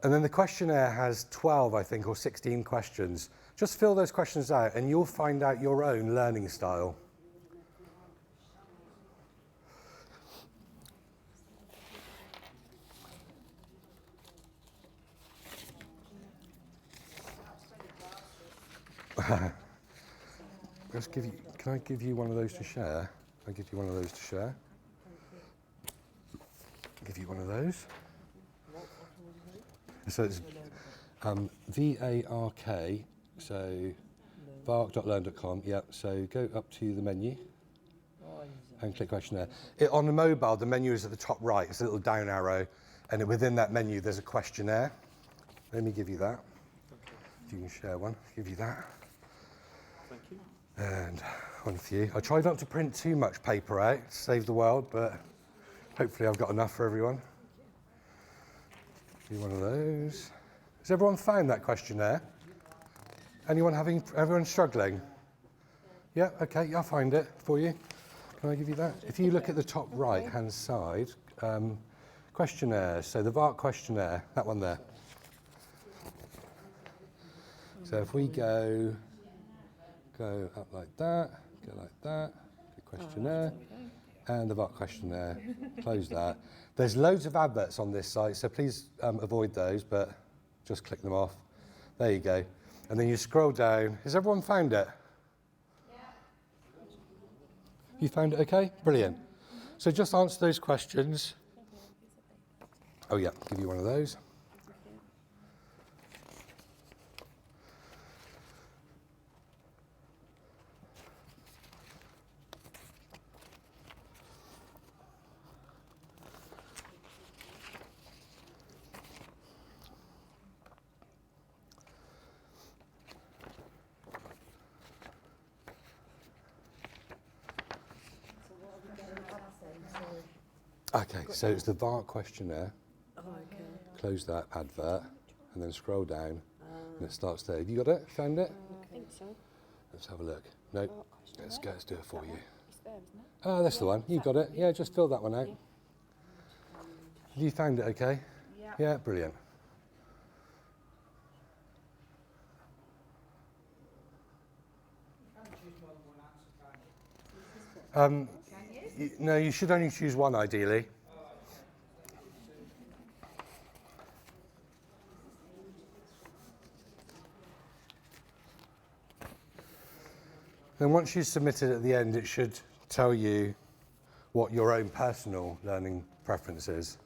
And then the questionnaire has 12, I think, or 16 questions. Just fill those questions out and you'll find out your own learning style. Can I give you one of those to share? I'll give you one of those to share. Give you one of those. So it's V-A-R-K, so vark.learn.com, yeah, so go up to the menu and click questionnaire. On the mobile, the menu is at the top right, it's a little down arrow, and within that menu there's a questionnaire. Let me give you that. If you can share one, give you that. Thank you. And one for you. I tried not to print too much paper out to save the world, but hopefully I've got enough for everyone. Do one of those. Has everyone found that questionnaire? Everyone struggling? Yeah, okay, I'll find it for you. Can I give you that? If you look at the top right-hand side, questionnaire, so the VARK questionnaire, that one there. So if we go up like that, go like that, the questionnaire, and the VARK questionnaire, close that. There's loads of adverts on this site, so please avoid those, but just click them off. There you go. And then you scroll down. Has everyone found it? Yeah. You found it okay? Brilliant. So just answer those questions. Oh yeah, give you one of those. Okay, so it's the VARK questionnaire. Oh, okay. Close that advert and then scroll down and it starts there. Have you got it? Found it? I think so. Let's have a look. No, let's do it for you. It's there, isn't it? Oh, that's the one. You've got it. Yeah, just fill that one out. Have you found it okay? Yeah. Yeah, brilliant. No, you should only choose one ideally. Then once you submit it at the end, it should tell you what your own personal learning preference is.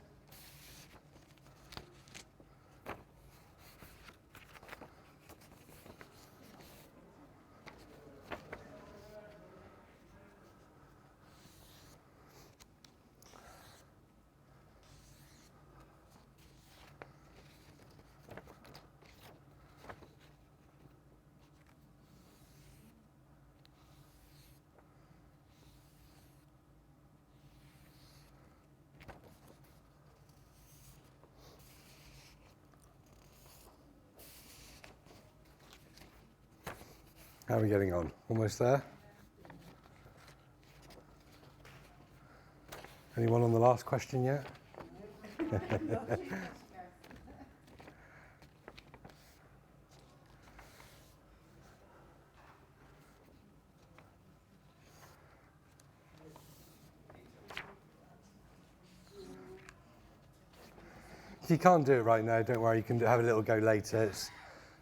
How are we getting on? Almost there? Anyone on the last question yet? If you can't do it right now, don't worry, you can have a little go later.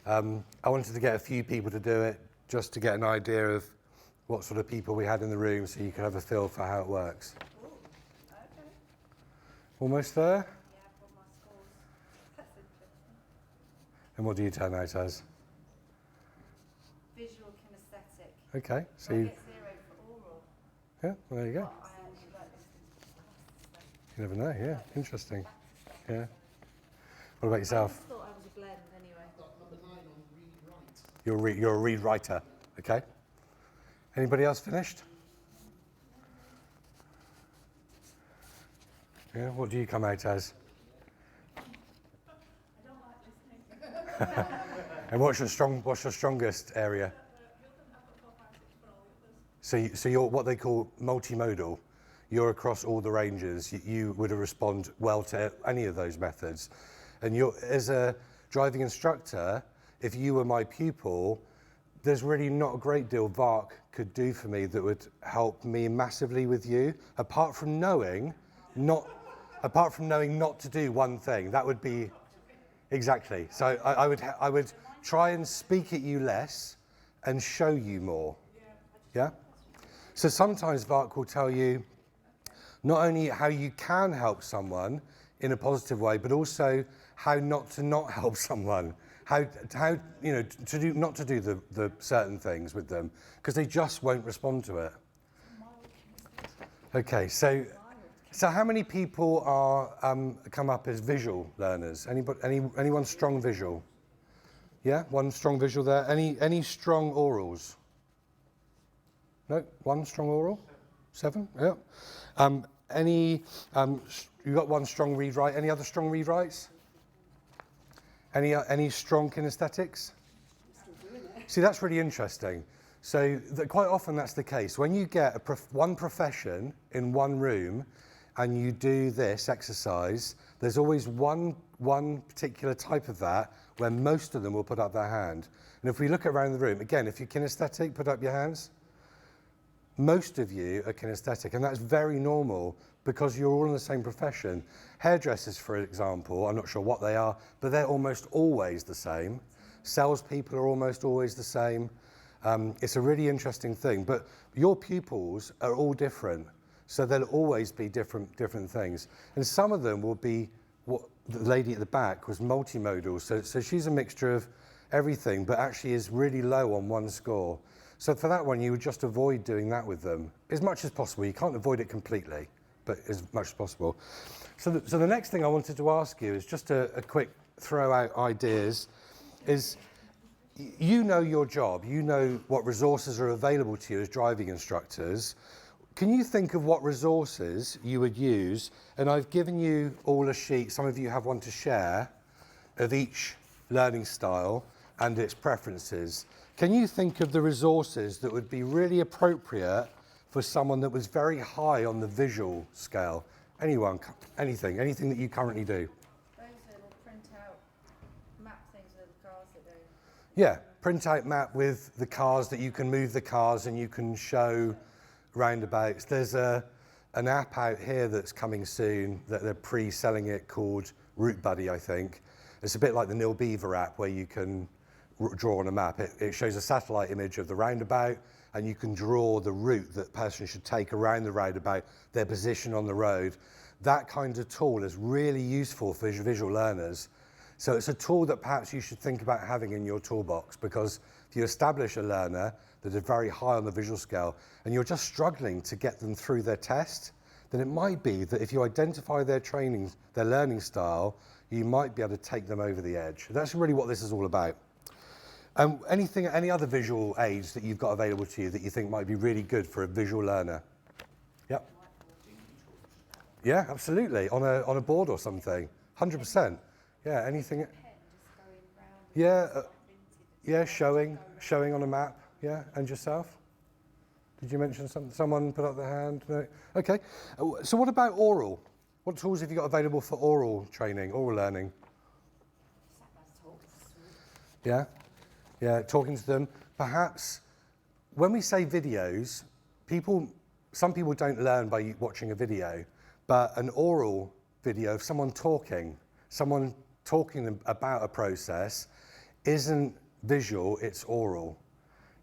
I wanted to get a few people to do it just to get an idea of what sort of people we had in the room so you can have a feel for how it works. Almost there? And what do you turn out as? Visual kinesthetic. Okay, so I you... get 0 for oral. Yeah, well, there you go. But I actually like listening. You never know, yeah, interesting. Yeah. What about yourself? I just thought I was a blend anyway. You're a read writer, okay? Anybody else finished? Yeah, what do you come out as? I don't like listening. And what's your strongest area? So you're what they call multimodal. You're across all the ranges. You would respond well to any of those methods. And as a driving instructor, if you were my pupil, there's really not a great deal VARC could do for me that would help me massively with you, apart from knowing not to do one thing. That would be exactly. So I would try and speak at you less and show you more. Yeah? So sometimes VARC will tell you not only how you can help someone in a positive way, but also how not to not help someone. How you know not to do the certain things with them because they just won't respond to it. Okay, so how many people are come up as visual learners? Anyone strong visual? Yeah, one strong visual there. Any strong orals? No, one strong oral. 7. Yeah. You got one strong read write. Any other strong read writes? Any strong kinesthetics? See, that's really interesting. So quite often that's the case. When you get one profession in one room and you do this exercise, there's always one particular type of that where most of them will put up their hand. And if we look around the room, again, if you're kinesthetic, put up your hands. Most of you are kinesthetic, and that's very normal because you're all in the same profession. Hairdressers, for example, I'm not sure what they are, but they're almost always the same. Salespeople are almost always the same. It's a really interesting thing, but your pupils are all different, so there'll always be different things. And some of them will be what the lady at the back was multimodal, so she's a mixture of everything, but actually is really low on one score. So for that one, you would just avoid doing that with them as much as possible. You can't avoid it completely, but as much as possible. So the next thing I wanted to ask you is just a quick throw out ideas. Is you know your job, you know what resources are available to you as driving instructors. Can you think of what resources you would use? And I've given you all a sheet, some of you have one to share, of each learning style and its preferences. Can you think of the resources that would be really appropriate for someone that was very high on the visual scale? Anyone, anything that you currently do? Those that will print out map things with the cars that do. Yeah, print out map with the cars that you can move the cars and you can show roundabouts. There's an app out here that's coming soon that they're pre-selling it called Route Buddy, I think. It's a bit like the Neil Beaver app where you can draw on a map. It shows a satellite image of the roundabout and you can draw the route that person should take around the roundabout, their position on the road. That kind of tool is really useful for visual learners. So it's a tool that perhaps you should think about having in your toolbox, because if you establish a learner that is very high on the visual scale and you're just struggling to get them through their test, then it might be that if you identify their learning style, you might be able to take them over the edge. That's really what this is all about. Any other visual aids that you've got available to you that you think might be really good for a visual learner? Yep. Yeah, absolutely. On a board or something. 100%. Yeah, anything. Yeah, showing on a map. Yeah, and yourself? Did you mention something? Someone put up their hand? No? Okay. So what about oral? What tools have you got available for oral training, oral learning? Yeah? Yeah, talking to them. Perhaps when we say videos, some people don't learn by watching a video, but an oral video of someone talking about a process isn't visual, it's oral.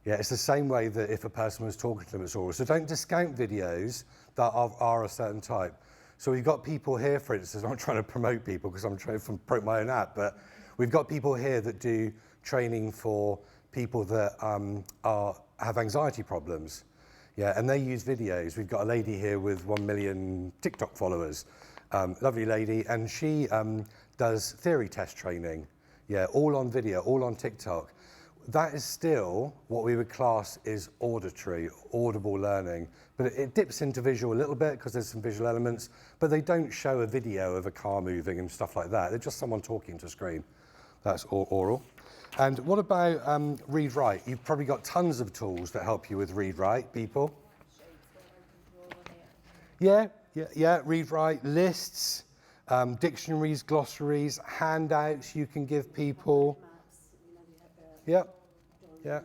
Yeah, it's the same way that if a person was talking to them, it's oral. So don't discount videos that are a certain type. So we've got people here, for instance, I'm not trying to promote people because I'm trying to promote my own app, but we've got people here that do training for people that have anxiety problems. Yeah, and they use videos. We've got a lady here with 1 million TikTok followers, lovely lady, and she does theory test training. Yeah, all on video, all on TikTok. That is still what we would class is auditory, audible learning, but it dips into visual a little bit because there's some visual elements, but they don't show a video of a car moving and stuff like that. They're just someone talking to a screen. That's oral. And what about read-write? You've probably got tons of tools that help you with read-write, people. Yeah, read-write, lists, dictionaries, glossaries, handouts you can give people. Yeah,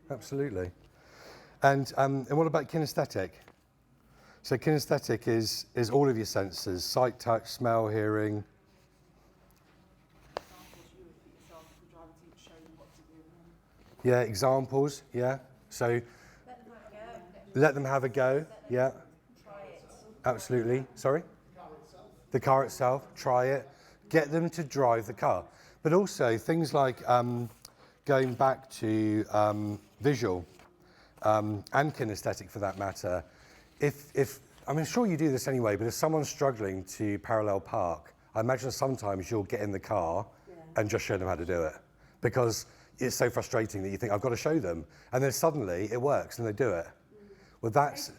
absolutely. And what about kinesthetic? So kinesthetic is all of your senses, sight, touch, smell, hearing. Yeah, examples, yeah. So let them have a go, yeah. Absolutely. Sorry? The car itself, try it. Get them to drive the car. But also things like going back to visual and kinesthetic for that matter. I'm sure you do this anyway, but if someone's struggling to parallel park, I imagine sometimes you'll get in the car and just show them how to do it. Because it's so frustrating that you think, I've got to show them. And then suddenly it works and they do it. Well, that's... 80% on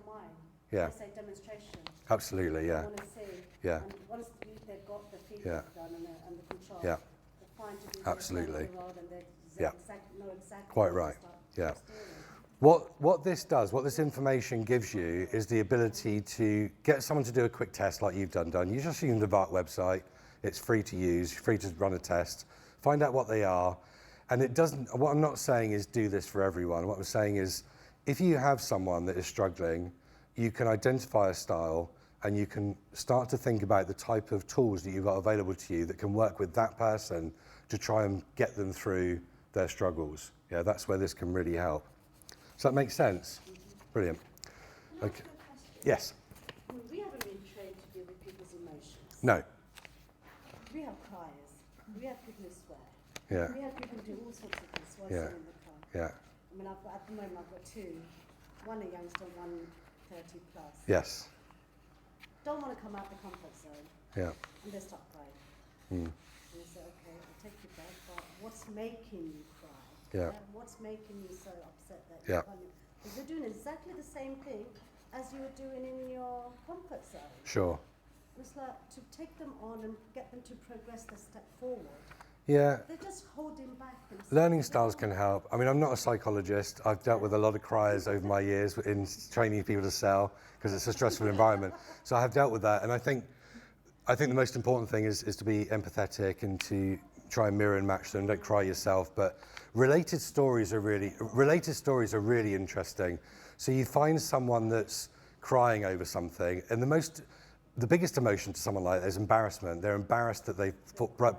mine. Yeah. They say demonstration. Absolutely, yeah. I want to see. Yeah. And once they've got the feedback done and the control, yeah. they're fine to do absolutely. the road and they Yeah. know exactly Quite right. Yeah. What this does, what this information gives you is the ability to get someone to do a quick test like you've done. You just use the VART website. It's free to use, free to run a test. Find out what they are. And it doesn't, what I'm not saying is do this for everyone. What I'm saying is if you have someone that is struggling, you can identify a style and you can start to think about the type of tools that you've got available to you that can work with that person to try and get them through their struggles. Yeah, that's where this can really help. Does that make sense? Brilliant. Okay. Yes? We haven't been trained to deal with people's emotions. No. We have criers. We have people who swear. Yeah. We have people who do all sorts of things while Yeah. sitting in the car. Yeah. I mean, at the moment I've got two. One a youngster and one 30 plus. Yes. Don't want to come out the comfort zone. Yeah. And they start crying. Mm. And you say, okay, I'll take you back, but what's making you cry? Yeah. What's making you so upset that Yeah. you're coming? Because you're doing exactly the same thing as you were doing in your comfort zone. Sure. It's like to take them on and get them to progress the step forward. Yeah. They're just holding back. Learning styles can help. I mean, I'm not a psychologist. I've dealt with a lot of criers over my years in training people to sell because it's a stressful environment. So I have dealt with that. And I think the most important thing is to be empathetic and to try and mirror and match them. Don't cry yourself. But related stories are really interesting. So you find someone that's crying over something, and the biggest emotion to someone like that is embarrassment. They're embarrassed that they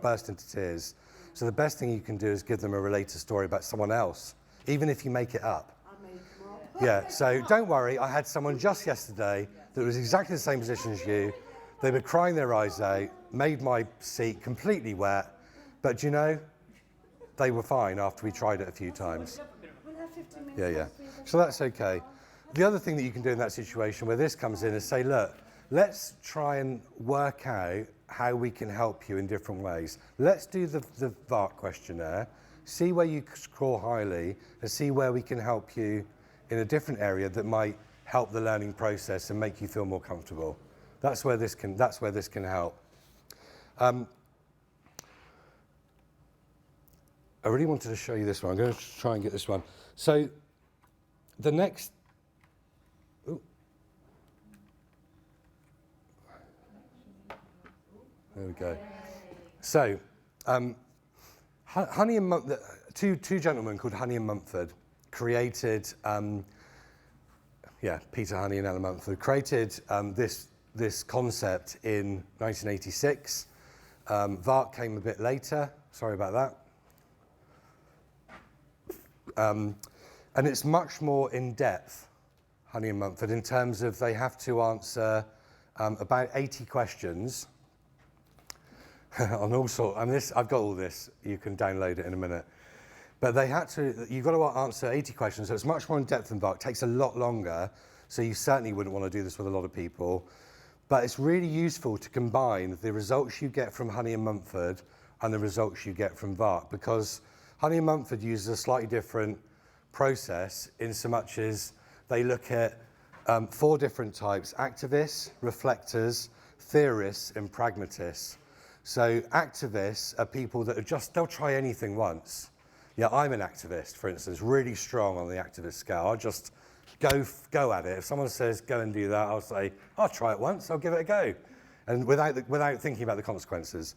burst into tears. So the best thing you can do is give them a related story about someone else, even if you make it up. Yeah, so don't worry. I had someone just yesterday that was exactly the same position as you. They were crying their eyes out, made my seat completely wet, but you know, they were fine after we tried it a few times. Yeah. So that's okay. The other thing that you can do in that situation where this comes in is say, look, let's try and work out how we can help you in different ways. Let's do the VART questionnaire, see where you score highly, and see where we can help you in a different area that might help the learning process and make you feel more comfortable. That's where this can help. I really wanted to show you this one. I'm going to try and get this one. So the next, ooh. There we go. So, Honey and Mumford, two gentlemen called Honey and Mumford created, Peter Honey and Ella Mumford created this concept in 1986. VARC came a bit later. Sorry about that. And it's much more in depth, Honey and Mumford, in terms of they have to answer about 80 questions on all sorts. I mean, I've got all this. You can download it in a minute. But you've got to answer 80 questions, so it's much more in depth than VARC. It takes a lot longer, so you certainly wouldn't want to do this with a lot of people. But it's really useful to combine the results you get from Honey and Mumford and the results you get from VARC, because Honey and Mumford uses a slightly different process in so much as they look at 4 different types: activists, reflectors, theorists, and pragmatists. So activists are people that they'll try anything once. Yeah, I'm an activist, for instance, really strong on the activist scale. I'll just go at it. If someone says, go and do that, I'll say, I'll try it once, I'll give it a go. And without thinking about the consequences.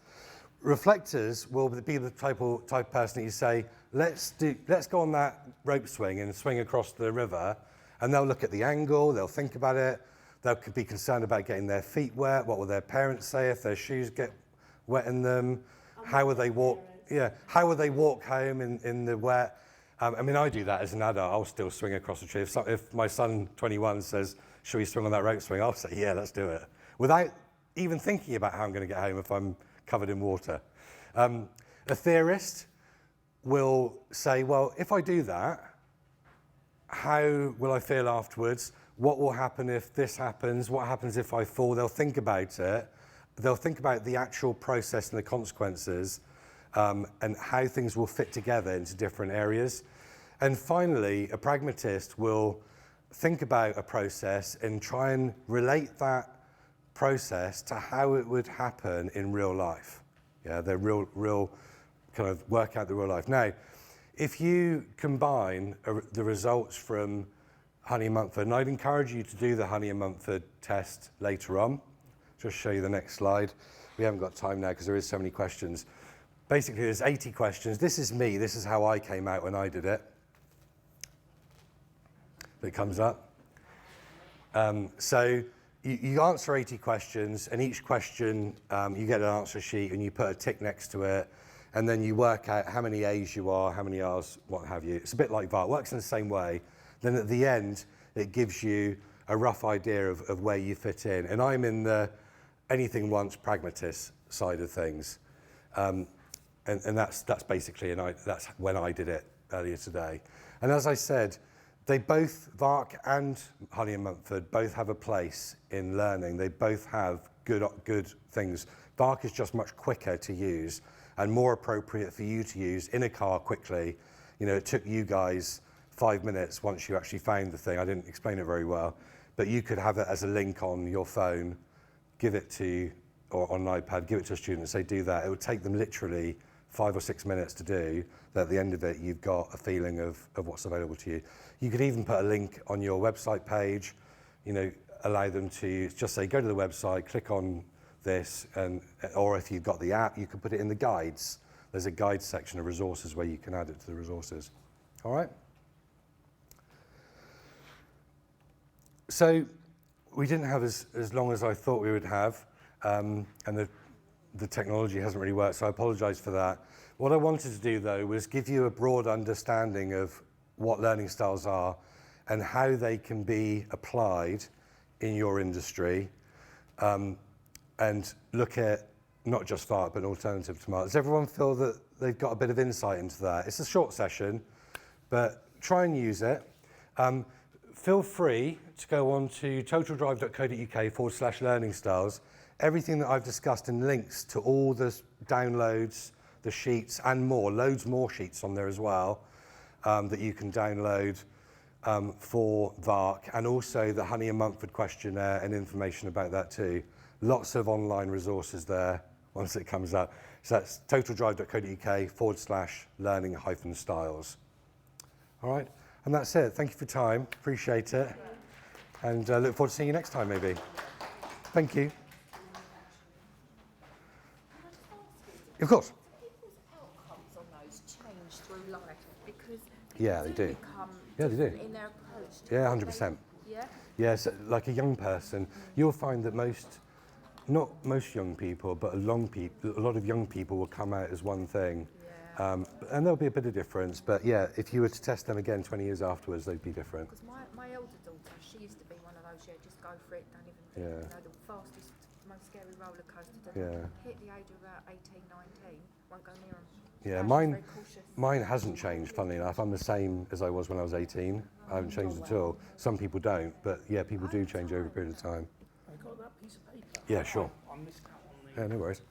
Reflectors will be the type of person that you say, let's go on that rope swing and swing across the river, and they'll look at the angle, they'll think about it, they'll be concerned about getting their feet wet, what will their parents say if their shoes get wet in them, how will they walk? Yeah, how will they walk home in the wet? I mean, I do that as an adult. I'll still swing across the tree. If my son, 21, says, should we swing on that rope swing? I'll say, yeah, let's do it. Without even thinking about how I'm going to get home if I'm covered in water. A theorist will say, well, if I do that, how will I feel afterwards? What will happen if this happens? What happens if I fall? They'll think about it. They'll think about the actual process and the consequences, and how things will fit together into different areas. And finally, a pragmatist will think about a process and try and relate that process to how it would happen in real life. Yeah, they're real kind of work out the real life. Now, if you combine the results from Honey and Mumford, and I'd encourage you to do the Honey and Mumford test later on. Just show you the next slide. We haven't got time now because there is so many questions. Basically, there's 80 questions. This is me. This is how I came out when I did it. It comes up. So you answer 80 questions, and each question, you get an answer sheet, and you put a tick next to it, and then you work out how many A's you are, how many R's, what have you. It's a bit like VARC. It works in the same way. Then at the end, it gives you a rough idea of where you fit in. And I'm in the anything once pragmatist side of things. And that's basically, that's when I did it earlier today. And as I said, they both, VARC and Honey and Mumford, both have a place in learning. They both have good things. VARC is just much quicker to use and more appropriate for you to use in a car quickly. You know, it took you guys 5 minutes once you actually found the thing. I didn't explain it very well, but you could have it as a link on your phone, give it to, or on an iPad, give it to a student and say, do that. It would take them literally 5 or 6 minutes to do, that at the end of it, you've got a feeling of what's available to you. You could even put a link on your website page, you know, allow them to just say, go to the website, click on this, or if you've got the app, you can put it in the guides. There's a guide section of resources where you can add it to the resources. All right? So we didn't have as long as I thought we would have, and the technology hasn't really worked, so I apologize for that. What I wanted to do, though, was give you a broad understanding of what learning styles are and how they can be applied in your industry, and look at not just VARC, but alternative to VARC. Does everyone feel that they've got a bit of insight into that? It's a short session, but try and use it. Feel free to go on to totaldrive.co.uk/learning styles. Everything that I've discussed and links to all the downloads, the sheets, and more, loads more sheets on there as well, that you can download for VARC, and also the Honey and Mumford questionnaire and information about that too. Lots of online resources there once it comes up. So that's totaldrive.co.uk/learning-styles. All right. And that's it. Thank you for your time. Appreciate it. And look forward to seeing you next time, maybe. Thank you. Of course. People's outcomes on those change through life because Yeah, they do. become Yeah, they do. different in their approach. Yeah, 100%. Yeah. Yeah, so like a young person, you'll find that not most young people, but a lot of young people will come out as one thing. Yeah. And there'll be a bit of difference, but yeah, if you were to test them again 20 years afterwards, they'd be different. Because my elder daughter, she used to be one of those, just go for it, don't even think, the fastest, most scary roller coaster. Hit the age of about 18, 19, won't go near them. Yeah, mine hasn't changed, funnily enough. I'm the same as I was when I was 18. I haven't changed at all. Some people don't, but yeah, people do change over a period of time. I got that piece of paper. Yeah, sure. I missed out on the... Yeah, no worries.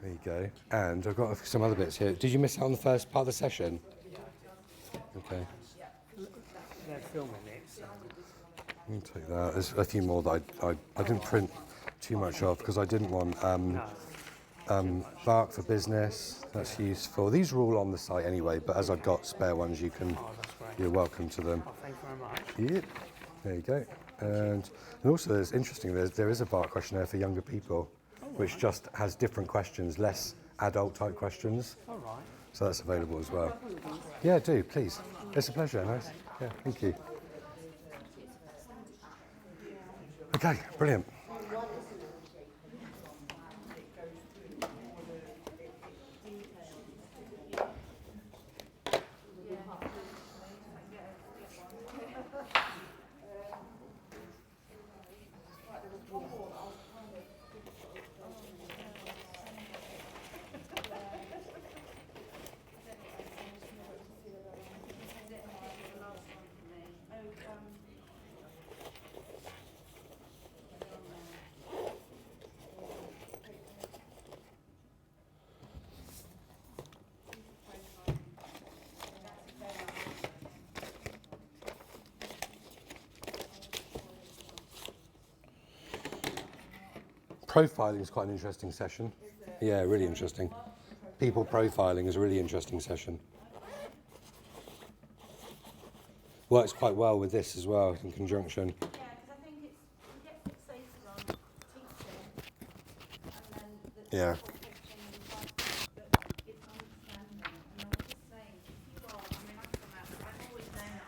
There you go. And I've got some other bits here. Did you miss out on the first part of the session? Okay. They're filming it, so... Let me take that. There's a few more that I didn't print too much of because I didn't want Bark for Business. That's useful. These are all on the site anyway, but as I've got spare ones, you're welcome to them. Oh, thank you very much. Yep. There you go. And also, there's interesting. There is a Bark questionnaire for younger people, which just has different questions, less adult type questions. All right. So that's available as well. Yeah, do please. It's a pleasure. Nice. Yeah, thank you. Okay, brilliant. Profiling is quite an interesting session. Yeah, really interesting. People profiling is a really interesting session. Works quite well with this as well, in conjunction. Yeah, because I think we get fixated on teaching, and then the Yeah. teaching and but it's understanding. And I was just saying, if you are, I'm always saying that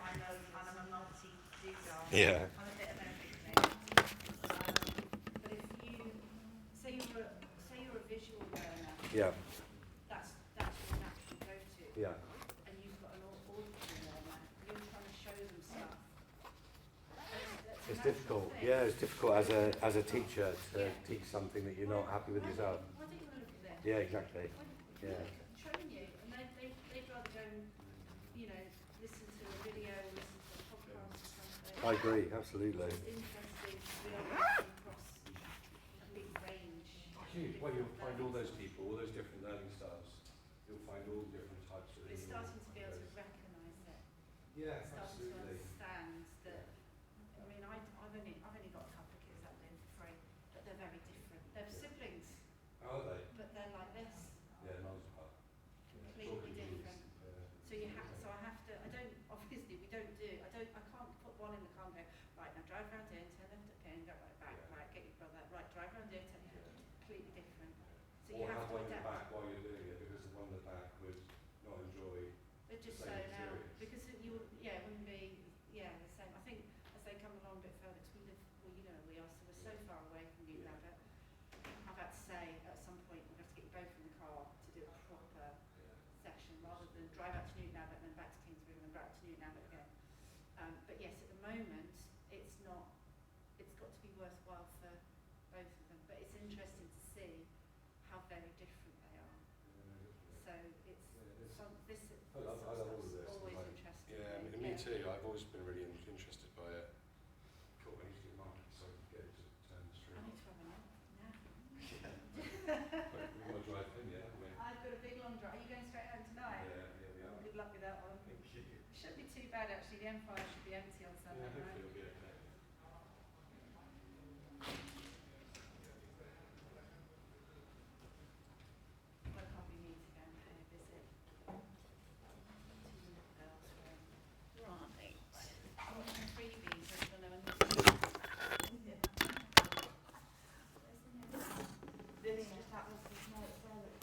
I'm a multi-digger. Yeah. I'm a bit of everything. But if you say you're a visual learner, Yeah. that's your natural go-to. Yeah. And you've got an auditory learner, you're trying to show them stuff. It's difficult. Yeah, it's difficult as a teacher to teach something that you're not happy with yourself. Why don't you want to look at them? Yeah, exactly. Yeah. Showing you, and they'd rather go and, listen to a video or listen to a podcast or something. I agree, absolutely. It's interesting to be able to come across a big range. Well, you'll find all those people, all those different learning styles. You'll find all different types of. But it's starting to be able to recognise it. Yeah, Starting to absolutely. understand that. I mean, I've only got a couple of kids that live free, but they're very different. They're siblings, How are they? but they're like this. Yeah, miles apart. Completely different. So I have to. I don't. Obviously, we don't do. I can't put one in the car and go right now. Drive around here, turn left at pin, go right back. Right, get your brother. Right, drive around here, turn completely different. So you Or have have to one in the adapt. back while you're doing it, because the one in the back would not enjoy. They're just the so same now experience. because it wouldn't be the same. I think as they come along a bit further, because we live, well, you know where we are, so we're so far away from Newton Abbot. I've had to say at some point we're going to get you both in the car to do a proper session rather than drive out to Newton Abbot and then back to Kingsbury and then back to Newton Abbot again. But yes, at the moment it's not. It's got to be worthwhile for both of them. But it's interesting to see how very different they are. So it's this. I love all of this. Always interesting. Yeah, me too. I've always been really interested by it. Cool, I need to do mine so I can get it to turn the street. I need to have a nap now. We've got to drive in, yeah? I've got a big long drive. Are you going straight home tonight? Yeah, we are. Good luck with that one. Thank you. It shouldn't be too bad actually. The Empire should be empty on Sunday, Yeah, right? hopefully it'll be okay. Well, probably need to go and pay a visit. that was the small,